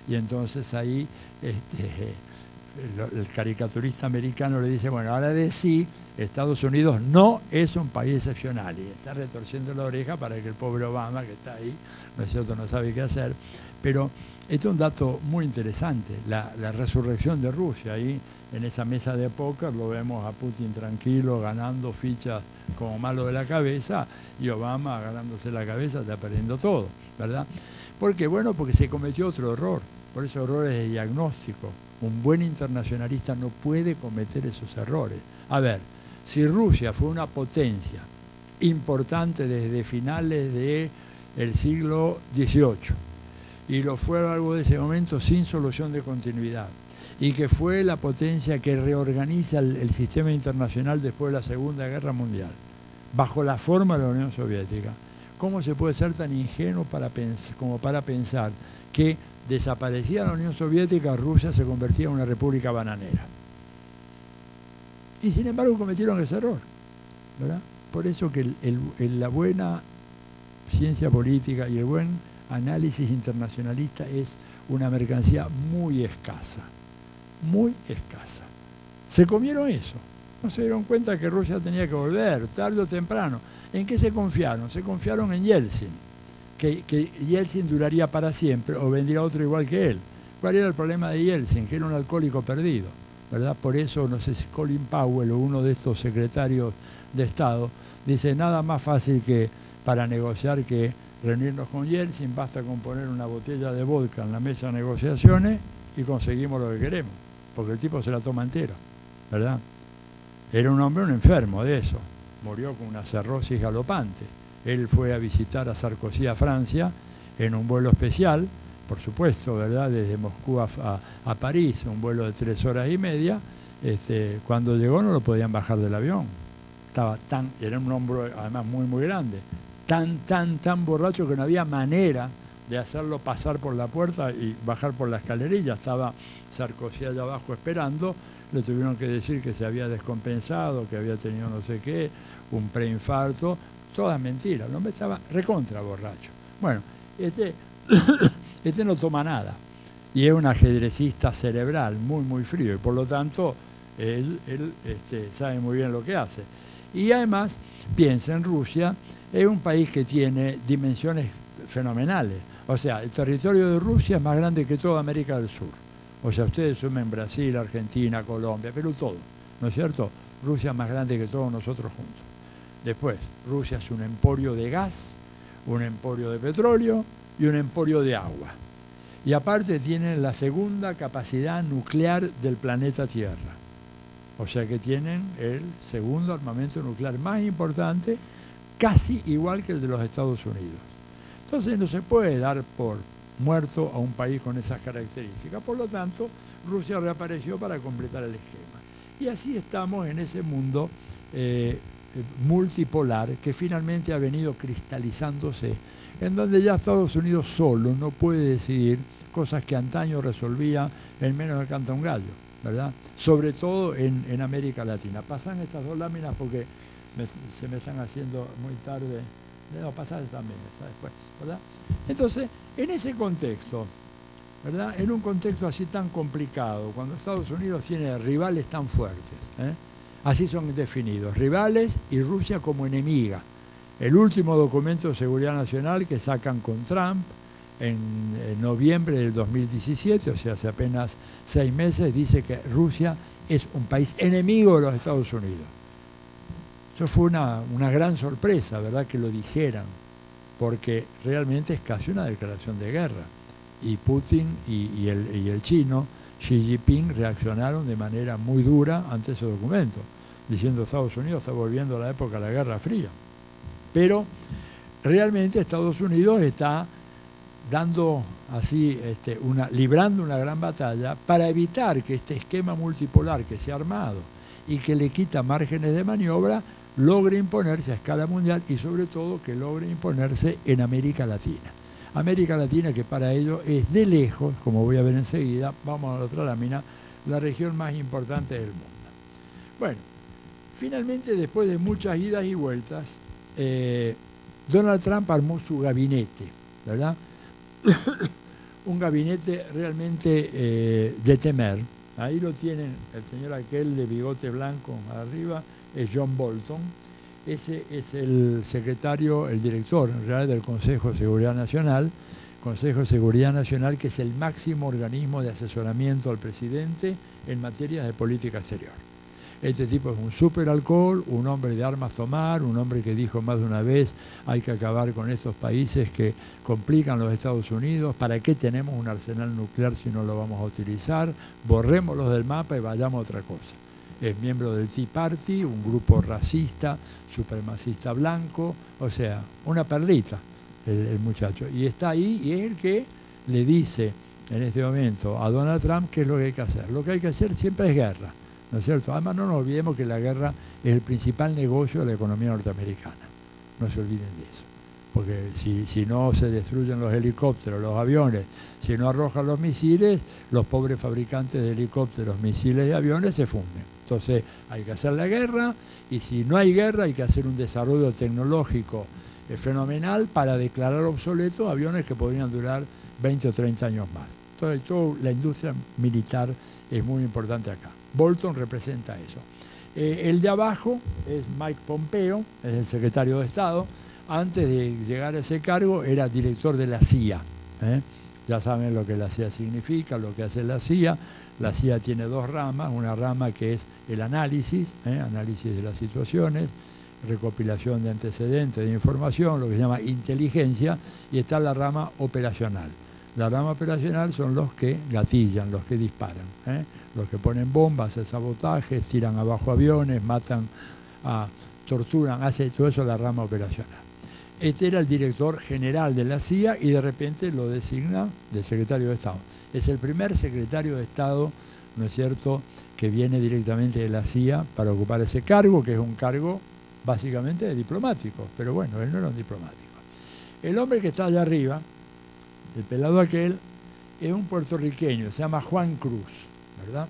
Y entonces ahí el caricaturista americano le dice, bueno, ahora de sí, Estados Unidos no es un país excepcional. Y está retorciendo la oreja para que el pobre Obama, que está ahí, ¿no es cierto?, no sabe qué hacer. Pero esto es un dato muy interesante, la resurrección de Rusia. Ahí en esa mesa de póker lo vemos a Putin tranquilo, ganando fichas como malo de la cabeza, y Obama agarrándose la cabeza, está perdiendo todo, ¿verdad? ¿Por qué? Bueno, porque se cometió otro error. Por eso errores de diagnóstico. Un buen internacionalista no puede cometer esos errores. A ver, si Rusia fue una potencia importante desde finales del siglo XVIII y lo fue a lo largo de ese momento sin solución de continuidad, y que fue la potencia que reorganiza el sistema internacional después de la Segunda Guerra Mundial, bajo la forma de la Unión Soviética, ¿cómo se puede ser tan ingenuo como para pensar que desaparecía la Unión Soviética, Rusia se convertía en una república bananera? Y sin embargo cometieron ese error, ¿verdad? Por eso que la buena ciencia política y el buen análisis internacionalista es una mercancía muy escasa, muy escasa. Se comieron eso, no se dieron cuenta que Rusia tenía que volver, tarde o temprano. ¿En qué se confiaron? Se confiaron en Yeltsin, que Yeltsin duraría para siempre o vendría otro igual que él. ¿Cuál era el problema de Yeltsin? Que era un alcohólico perdido, ¿verdad? Por eso, no sé si Colin Powell o uno de estos secretarios de Estado dice, nada más fácil que para negociar que reunirnos con Yeltsin, basta con poner una botella de vodka en la mesa de negociaciones y conseguimos lo que queremos, porque el tipo se la toma entera, ¿verdad? Era un hombre, un enfermo de eso, murió con una cirrosis galopante. Él fue a visitar a Sarkozy a Francia en un vuelo especial, por supuesto, ¿verdad?, desde Moscú a París, un vuelo de 3 horas y media. Cuando llegó no lo podían bajar del avión. Era un hombre además muy, muy grande, tan borracho que no había manera de hacerlo pasar por la puerta y bajar por la escalerilla. Estaba Sarkozy allá abajo esperando, le tuvieron que decir que se había descompensado, que había tenido no sé qué, un preinfarto, todas mentiras. El hombre estaba recontra borracho. Bueno, este no toma nada y es un ajedrecista cerebral muy, muy frío, y por lo tanto él sabe muy bien lo que hace. Y además, piensa en Rusia, es un país que tiene dimensiones fenomenales. O sea, el territorio de Rusia es más grande que toda América del Sur. O sea, ustedes sumen Brasil, Argentina, Colombia, Perú, todo, ¿no es cierto? Rusia es más grande que todos nosotros juntos. Después, Rusia es un emporio de gas, un emporio de petróleo y un emporio de agua. Y aparte tienen la segunda capacidad nuclear del planeta Tierra. O sea que tienen el segundo armamento nuclear más importante, casi igual que el de los Estados Unidos. Entonces no se puede dar por muerto a un país con esas características. Por lo tanto, Rusia reapareció para completar el esquema. Y así estamos en ese mundo multipolar que finalmente ha venido cristalizándose, en donde ya Estados Unidos solo no puede decidir cosas que antaño resolvía en menos de canta un gallo, ¿verdad? Sobre todo en América Latina. Pasan estas dos láminas porque se me están haciendo muy tarde. No, pasar también, después, ¿verdad? Entonces, en ese contexto, ¿verdad?, en un contexto así tan complicado, cuando Estados Unidos tiene rivales tan fuertes, así son definidos, rivales y Rusia como enemiga. El último documento de seguridad nacional que sacan con Trump en noviembre del 2017, o sea, hace apenas 6 meses, dice que Rusia es un país enemigo de los Estados Unidos. Eso fue una gran sorpresa, ¿verdad?, que lo dijeran, porque realmente es casi una declaración de guerra. Y Putin y el chino Xi Jinping reaccionaron de manera muy dura ante ese documento, diciendo que Estados Unidos está volviendo a la época de la Guerra Fría. Pero realmente Estados Unidos está dando así, librando una gran batalla para evitar que este esquema multipolar que se ha armado y que le quita márgenes de maniobra logre imponerse a escala mundial y sobre todo que logre imponerse en América Latina. América Latina, que para ello es de lejos, como voy a ver enseguida, vamos a la otra lámina, la región más importante del mundo. Bueno, finalmente, después de muchas idas y vueltas, Donald Trump armó su gabinete, ¿verdad? Un gabinete realmente de temer. Ahí lo tienen, el señor aquel de bigote blanco arriba, es John Bolton. Ese es el secretario, el director en realidad del Consejo de Seguridad Nacional, Consejo de Seguridad Nacional, que es el máximo organismo de asesoramiento al presidente en materia de política exterior. Este tipo es un súper alcohol, un hombre de armas tomar, un hombre que dijo más de una vez hay que acabar con estos países que complican los Estados Unidos, ¿para qué tenemos un arsenal nuclear si no lo vamos a utilizar? Borrémoslos del mapa y vayamos a otra cosa. Es miembro del Tea Party, un grupo racista, supremacista blanco, o sea, una perlita el muchacho. Y está ahí y es el que le dice en este momento a Donald Trump qué es lo que hay que hacer. Lo que hay que hacer siempre es guerra, ¿no es cierto? Además, no nos olvidemos que la guerra es el principal negocio de la economía norteamericana. No se olviden de eso. Porque si no se destruyen los helicópteros, los aviones, si no arrojan los misiles, los pobres fabricantes de helicópteros, misiles y aviones se funden. Entonces hay que hacer la guerra y si no hay guerra hay que hacer un desarrollo tecnológico fenomenal para declarar obsoletos aviones que podrían durar 20 o 30 años más. Entonces toda la industria militar es muy importante acá. Bolton representa eso. El de abajo es Mike Pompeo, es el secretario de Estado. Antes de llegar a ese cargo era director de la CIA. Ya saben lo que la CIA significa, lo que hace la CIA. La CIA tiene dos ramas, una rama que es el análisis, análisis de las situaciones, recopilación de antecedentes, de información, lo que se llama inteligencia, y está la rama operacional. La rama operacional son los que gatillan, los que disparan, los que ponen bombas, hacen sabotajes, tiran abajo aviones, matan, torturan, hace todo eso la rama operacional. Este era el director general de la CIA y de repente lo designa de secretario de Estado. Es el primer secretario de Estado, ¿no es cierto?, que viene directamente de la CIA para ocupar ese cargo, que es un cargo básicamente de diplomático, pero bueno, él no era un diplomático. El hombre que está allá arriba, el pelado aquel, es un puertorriqueño, se llama Juan Cruz, ¿verdad?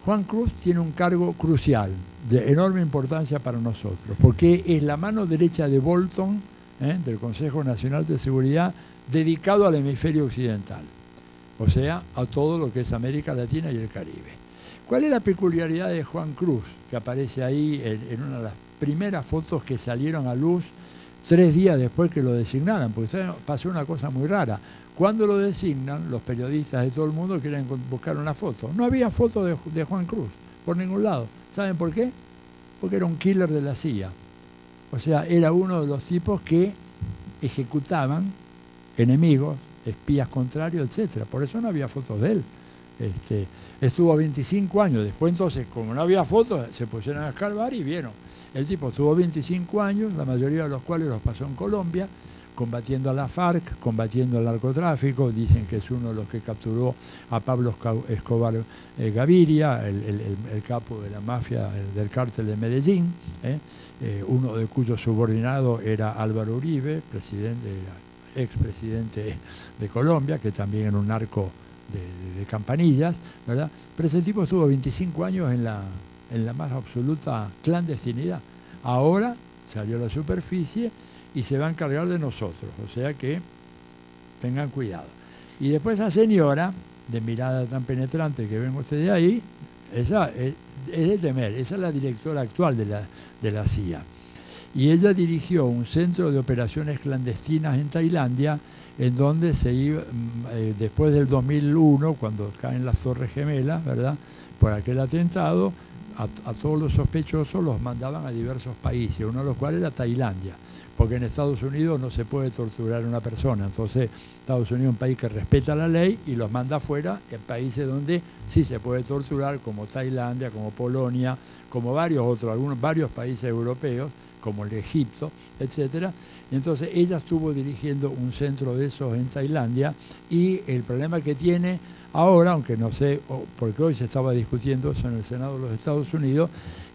Juan Cruz tiene un cargo crucial, de enorme importancia para nosotros, porque es la mano derecha de Bolton, del Consejo Nacional de Seguridad, dedicado al hemisferio occidental, o sea, a todo lo que es América Latina y el Caribe. ¿Cuál es la peculiaridad de Juan Cruz, que aparece ahí en una de las primeras fotos que salieron a luz 3 días después que lo designaran? Porque pasó una cosa muy rara. Cuando lo designan, los periodistas de todo el mundo quieren buscar una foto. No había foto de Juan Cruz por ningún lado. ¿Saben por qué? Porque era un killer de la CIA. O sea, era uno de los tipos que ejecutaban enemigos, espías contrarios, etc. Por eso no había fotos de él. Estuvo 25 años. Después, entonces, como no había fotos, se pusieron a escarbar y vieron. El tipo estuvo 25 años, la mayoría de los cuales los pasó en Colombia, combatiendo a la FARC, combatiendo el narcotráfico. Dicen que es uno de los que capturó a Pablo Escobar Gaviria, el capo de la mafia del cártel de Medellín, uno de cuyos subordinados era Álvaro Uribe, expresidente de Colombia, que también era un narco de campanillas, ¿verdad? Pero ese tipo estuvo 25 años en la más absoluta clandestinidad. Ahora salió a la superficie y se va a encargar de nosotros, o sea que tengan cuidado. Y después esa señora, de mirada tan penetrante que ven ustedes ahí, esa es de temer, esa es la directora actual de la CIA. Y ella dirigió un centro de operaciones clandestinas en Tailandia, en donde se iba, después del 2001, cuando caen las Torres Gemelas, ¿verdad?, por aquel atentado, a todos los sospechosos los mandaban a diversos países, uno de los cuales era Tailandia, porque en Estados Unidos no se puede torturar a una persona. Entonces Estados Unidos es un país que respeta la ley y los manda afuera en países donde sí se puede torturar, como Tailandia, como Polonia, como varios países europeos, como el Egipto, etcétera. Y entonces ella estuvo dirigiendo un centro de esos en Tailandia y el problema que tiene, ahora, aunque no sé, porque hoy se estaba discutiendo eso en el Senado de los Estados Unidos,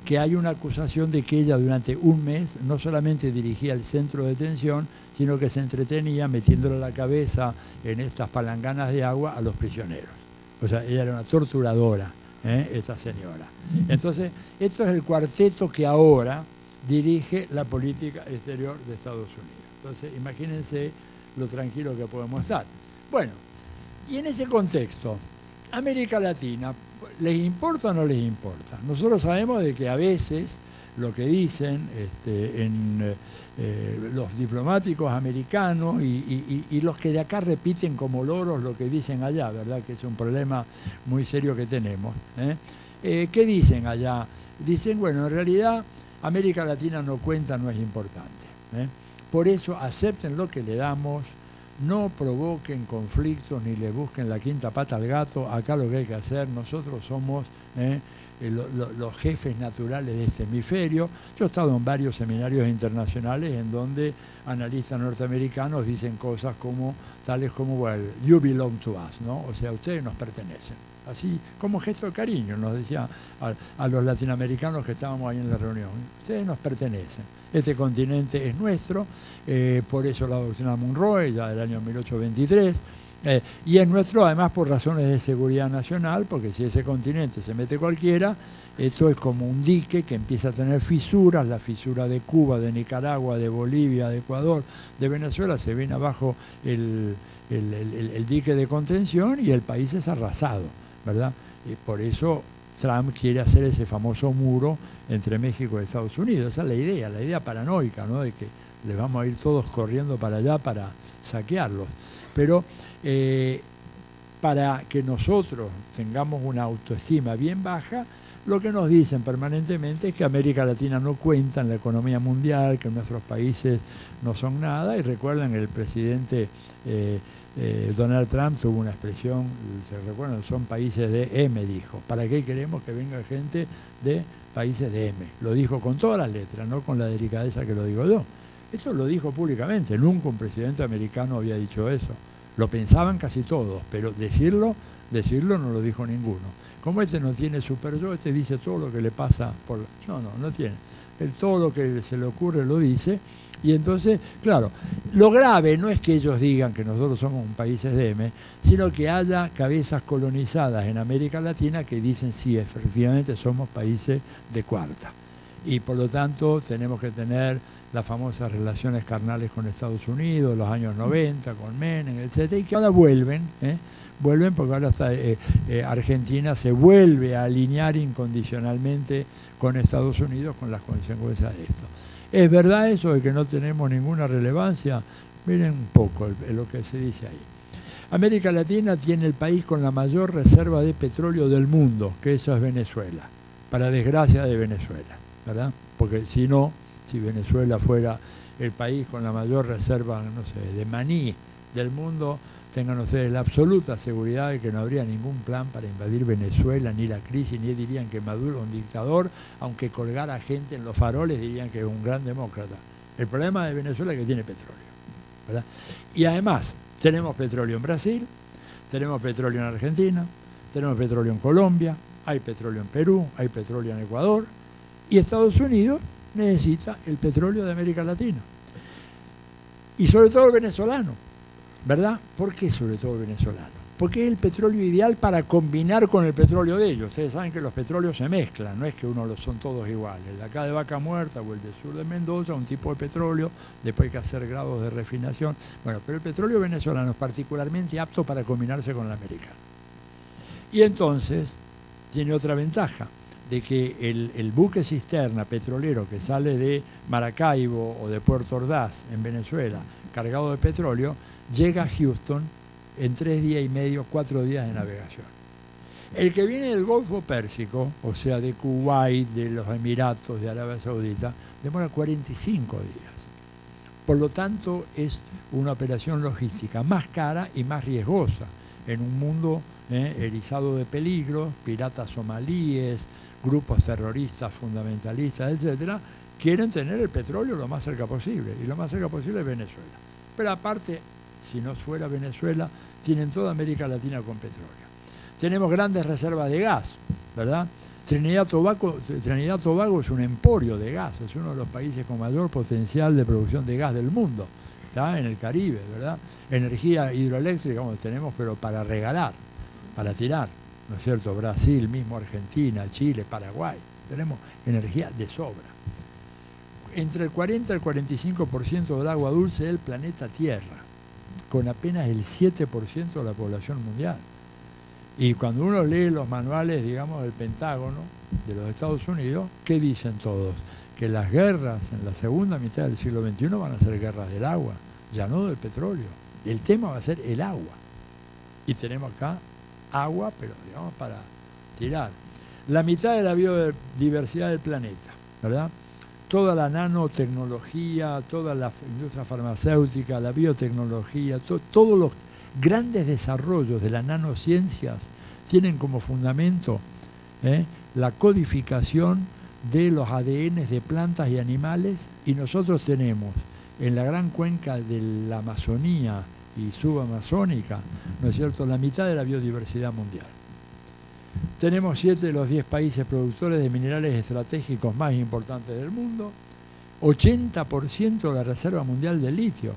que hay una acusación de que ella durante un mes no solamente dirigía el centro de detención, sino que se entretenía metiéndole la cabeza en estas palanganas de agua a los prisioneros. O sea, ella era una torturadora, esta señora. Entonces, esto es el cuarteto que ahora dirige la política exterior de Estados Unidos. Entonces, imagínense lo tranquilo que podemos estar. Bueno, y en ese contexto, América Latina, ¿les importa o no les importa? Nosotros sabemos de que a veces lo que dicen los diplomáticos americanos y los que de acá repiten como loros lo que dicen allá, ¿verdad? Que es un problema muy serio que tenemos. ¿Qué dicen allá? Dicen, bueno, en realidad América Latina no cuenta, no es importante. Por eso acepten lo que le damos, no provoquen conflictos ni le busquen la quinta pata al gato. Acá lo que hay que hacer, nosotros somos los jefes naturales de este hemisferio. Yo he estado en varios seminarios internacionales en donde analistas norteamericanos dicen cosas como tales como, well, you belong to us, ¿no? O sea, ustedes nos pertenecen. Así como gesto de cariño nos decía a los latinoamericanos que estábamos ahí en la reunión. Ustedes nos pertenecen. Este continente es nuestro, por eso la doctrina Monroe, ya del año 1823, y es nuestro además por razones de seguridad nacional, porque si ese continente se mete cualquiera, esto es como un dique que empieza a tener fisuras, la fisura de Cuba, de Nicaragua, de Bolivia, de Ecuador, de Venezuela, se viene abajo el dique de contención y el país es arrasado, ¿verdad? Y por eso Trump quiere hacer ese famoso muro entre México y Estados Unidos. Esa es la idea paranoica, ¿no? De que les vamos a ir todos corriendo para allá para saquearlos. Pero para que nosotros tengamos una autoestima bien baja, lo que nos dicen permanentemente es que América Latina no cuenta en la economía mundial, que nuestros países no son nada, y recuerdan el presidente Donald Trump tuvo una expresión, se recuerdan, son países de M, dijo. ¿Para qué queremos que venga gente de países de M? Lo dijo con todas las letras, no con la delicadeza que lo digo yo. Eso lo dijo públicamente, nunca un presidente americano había dicho eso. Lo pensaban casi todos, pero decirlo no lo dijo ninguno. Como este no tiene super yo, este dice todo lo que le pasa por... No tiene. Todo lo que se le ocurre lo dice. Y entonces, claro, lo grave no es que ellos digan que nosotros somos un país de M, sino que haya cabezas colonizadas en América Latina que dicen sí, efectivamente somos países de cuarta. Y por lo tanto tenemos que tener las famosas relaciones carnales con Estados Unidos, los años 90, con Menem, etc. Y que ahora vuelven porque ahora Argentina se vuelve a alinear incondicionalmente con Estados Unidos con las consecuencias de esto. ¿Es verdad eso de que no tenemos ninguna relevancia? Miren un poco lo que se dice ahí. América Latina tiene el país con la mayor reserva de petróleo del mundo, que eso es Venezuela, para desgracia de Venezuela, ¿verdad? Porque si Venezuela fuera el país con la mayor reserva, no sé, de maní del mundo, tengan ustedes la absoluta seguridad de que no habría ningún plan para invadir Venezuela, ni la crisis, ni dirían que Maduro es un dictador, aunque colgara gente en los faroles dirían que es un gran demócrata. El problema de Venezuela es que tiene petróleo, ¿verdad? Y además, tenemos petróleo en Brasil, tenemos petróleo en Argentina, tenemos petróleo en Colombia, hay petróleo en Perú, hay petróleo en Ecuador, y Estados Unidos necesita el petróleo de América Latina. Y sobre todo el venezolano, ¿verdad? ¿Por qué sobre todo el venezolano? Porque es el petróleo ideal para combinar con el petróleo de ellos. Ustedes saben que los petróleos se mezclan, no es que uno los son todos iguales. El de acá de Vaca Muerta o el del sur de Mendoza, un tipo de petróleo, después hay que hacer grados de refinación. Bueno, pero el petróleo venezolano es particularmente apto para combinarse con el americano. Y entonces tiene otra ventaja, de que el buque cisterna petrolero que sale de Maracaibo o de Puerto Ordaz en Venezuela, cargado de petróleo, llega a Houston en 3 días y medio, 4 días de navegación. El que viene del Golfo Pérsico, o sea, de Kuwait, de los Emiratos, de Arabia Saudita, demora 45 días. Por lo tanto, es una operación logística más cara y más riesgosa en un mundo erizado de peligro, piratas somalíes, grupos terroristas, fundamentalistas, etcétera, quieren tener el petróleo lo más cerca posible, y lo más cerca posible es Venezuela. Pero aparte, si no fuera Venezuela, tienen toda América Latina con petróleo. Tenemos grandes reservas de gas, ¿verdad? Trinidad y Tobago es un emporio de gas, es uno de los países con mayor potencial de producción de gas del mundo, ¿está? En el Caribe, ¿verdad? Energía hidroeléctrica como tenemos, pero para regalar, para tirar, ¿no es cierto? Brasil, mismo Argentina, Chile, Paraguay, tenemos energía de sobra. Entre el 40 y el 45% del agua dulce del planeta Tierra, con apenas el 7% de la población mundial. Y cuando uno lee los manuales, digamos, del Pentágono de los Estados Unidos, ¿qué dicen todos? Que las guerras en la segunda mitad del siglo XXI van a ser guerras del agua, ya no del petróleo. El tema va a ser el agua. Y tenemos acá agua, pero digamos para tirar. La mitad de la biodiversidad del planeta, ¿verdad? Toda la nanotecnología, toda la industria farmacéutica, la biotecnología, todos los grandes desarrollos de las nanociencias tienen como fundamento la codificación de los ADN de plantas y animales, y nosotros tenemos en la gran cuenca de la Amazonía y subamazónica, ¿no es cierto?, la mitad de la biodiversidad mundial. Tenemos 7 de los 10 países productores de minerales estratégicos más importantes del mundo, 80% de la reserva mundial de litio.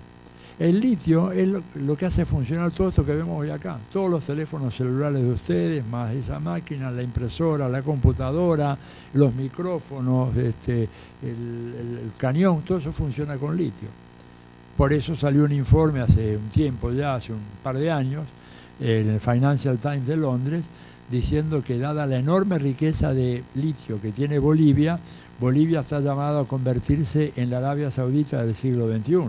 El litio es lo que hace funcionar todo esto que vemos hoy acá. Todos los teléfonos celulares de ustedes, más esa máquina, la impresora, la computadora, los micrófonos, el cañón, todo eso funciona con litio. Por eso salió un informe hace un tiempo ya, hace un par de años, en el Financial Times de Londres, diciendo que dada la enorme riqueza de litio que tiene Bolivia, Bolivia está llamada a convertirse en la Arabia Saudita del siglo XXI.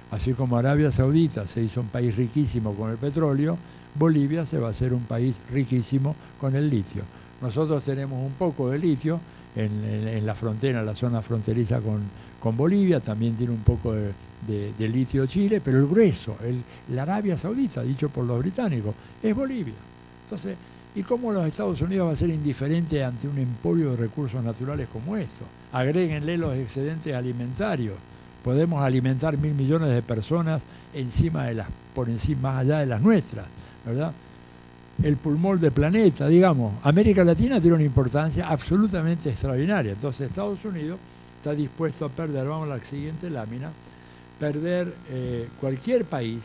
Así como Arabia Saudita se hizo un país riquísimo con el petróleo, Bolivia se va a hacer un país riquísimo con el litio. Nosotros tenemos un poco de litio en la frontera, en la zona fronteriza con Bolivia, también tiene un poco de litio Chile, pero el grueso, la Arabia Saudita, dicho por los británicos, es Bolivia. Entonces, ¿y cómo los Estados Unidos va a ser indiferente ante un emporio de recursos naturales como esto? Agréguenle los excedentes alimentarios. Podemos alimentar 1.000 millones de personas por encima, más allá de las nuestras, ¿verdad? El pulmón del planeta, digamos. América Latina tiene una importancia absolutamente extraordinaria. Entonces Estados Unidos está dispuesto a perder, vamos a la siguiente lámina, perder cualquier país,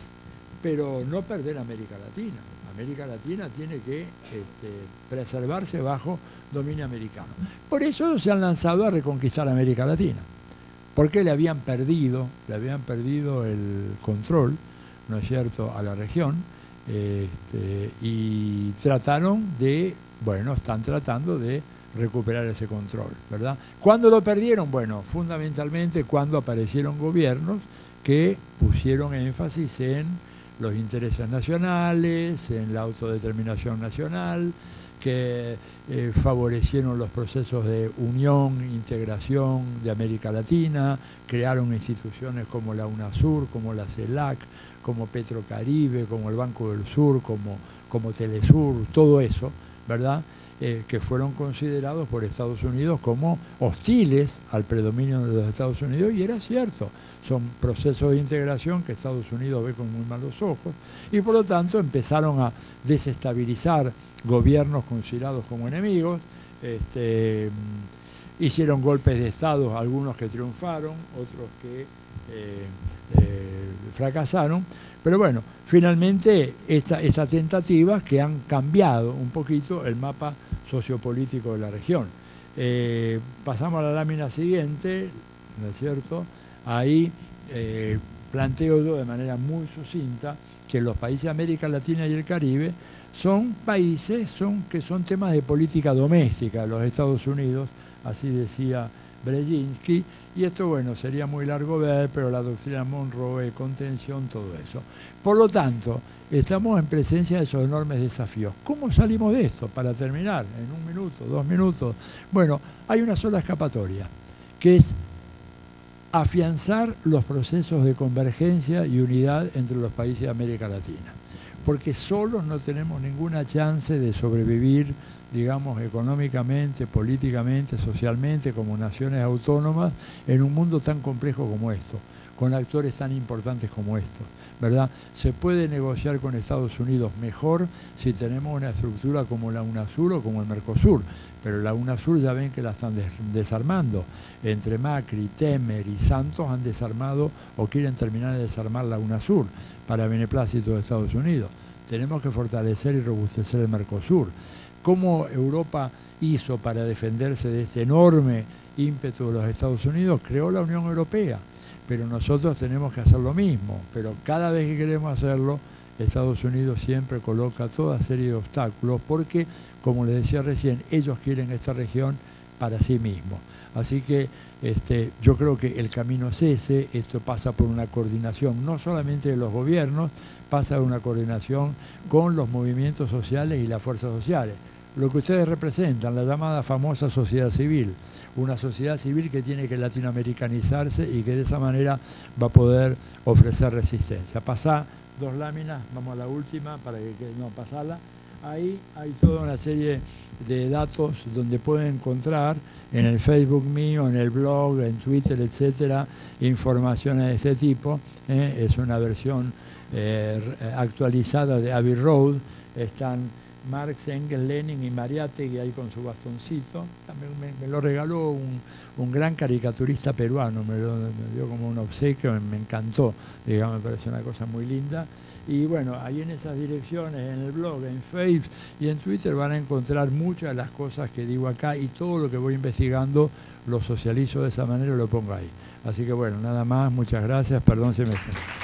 pero no perder América Latina. América Latina tiene que preservarse bajo dominio americano. Por eso se han lanzado a reconquistar América Latina. Porque le habían perdido el control, ¿no es cierto?, a la región, y están tratando de recuperar ese control, ¿verdad? ¿Cuándo lo perdieron? Bueno, fundamentalmente cuando aparecieron gobiernos que pusieron énfasis en los intereses nacionales, en la autodeterminación nacional, que favorecieron los procesos de unión, integración de América Latina, crearon instituciones como la UNASUR, como la CELAC, como Petrocaribe, como el Banco del Sur, como Telesur, todo eso, ¿verdad?, que fueron considerados por Estados Unidos como hostiles al predominio de los Estados Unidos, y era cierto, son procesos de integración que Estados Unidos ve con muy malos ojos, y por lo tanto empezaron a desestabilizar gobiernos considerados como enemigos, hicieron golpes de Estado, algunos que triunfaron, otros que fracasaron, pero bueno, finalmente estas tentativas que han cambiado un poquito el mapa sociopolítico de la región. Pasamos a la lámina siguiente, ¿no es cierto? Ahí planteo yo de manera muy sucinta que los países de América Latina y el Caribe son países que son temas de política doméstica de los Estados Unidos, así decía Brzezinski, y esto, bueno, sería muy largo ver, pero la doctrina Monroe, contención, todo eso. Por lo tanto, estamos en presencia de esos enormes desafíos. ¿Cómo salimos de esto? Para terminar, en 1 minuto, 2 minutos. Bueno, hay una sola escapatoria, que es afianzar los procesos de convergencia y unidad entre los países de América Latina. Porque solos no tenemos ninguna chance de sobrevivir, digamos, económicamente, políticamente, socialmente, como naciones autónomas, en un mundo tan complejo como esto. con actores tan importantes como estos, ¿verdad? Se puede negociar con Estados Unidos mejor si tenemos una estructura como la UNASUR o como el Mercosur, pero la UNASUR ya ven que la están desarmando. Entre Macri, Temer y Santos han desarmado o quieren terminar de desarmar la UNASUR para beneplácito de Estados Unidos. Tenemos que fortalecer y robustecer el Mercosur. ¿Cómo Europa hizo para defenderse de este enorme ímpetu de los Estados Unidos? Creó la Unión Europea, pero nosotros tenemos que hacer lo mismo. Pero cada vez que queremos hacerlo, Estados Unidos siempre coloca toda serie de obstáculos porque, como les decía recién, ellos quieren esta región para sí mismos. Así que yo creo que el camino es ese. Esto pasa por una coordinación no solamente de los gobiernos, pasa por una coordinación con los movimientos sociales y las fuerzas sociales. Lo que ustedes representan, la llamada famosa sociedad civil, una sociedad civil que tiene que latinoamericanizarse y que de esa manera va a poder ofrecer resistencia. Pasá 2 láminas, vamos a la última para que no pasarla. Ahí hay toda una serie de datos donde pueden encontrar en el Facebook mío, en el blog, en Twitter, etcétera, informaciones de este tipo. Es una versión actualizada de Abbey Road. Están Marx, Engels, Lenin y Mariátegui ahí con su bastoncito. También me lo regaló un gran caricaturista peruano, me dio como un obsequio, me encantó, digamos, me pareció una cosa muy linda. Y bueno, ahí en esas direcciones, en el blog, en Facebook y en Twitter van a encontrar muchas de las cosas que digo acá, y todo lo que voy investigando lo socializo de esa manera y lo pongo ahí. Así que bueno, nada más, muchas gracias, perdón si me...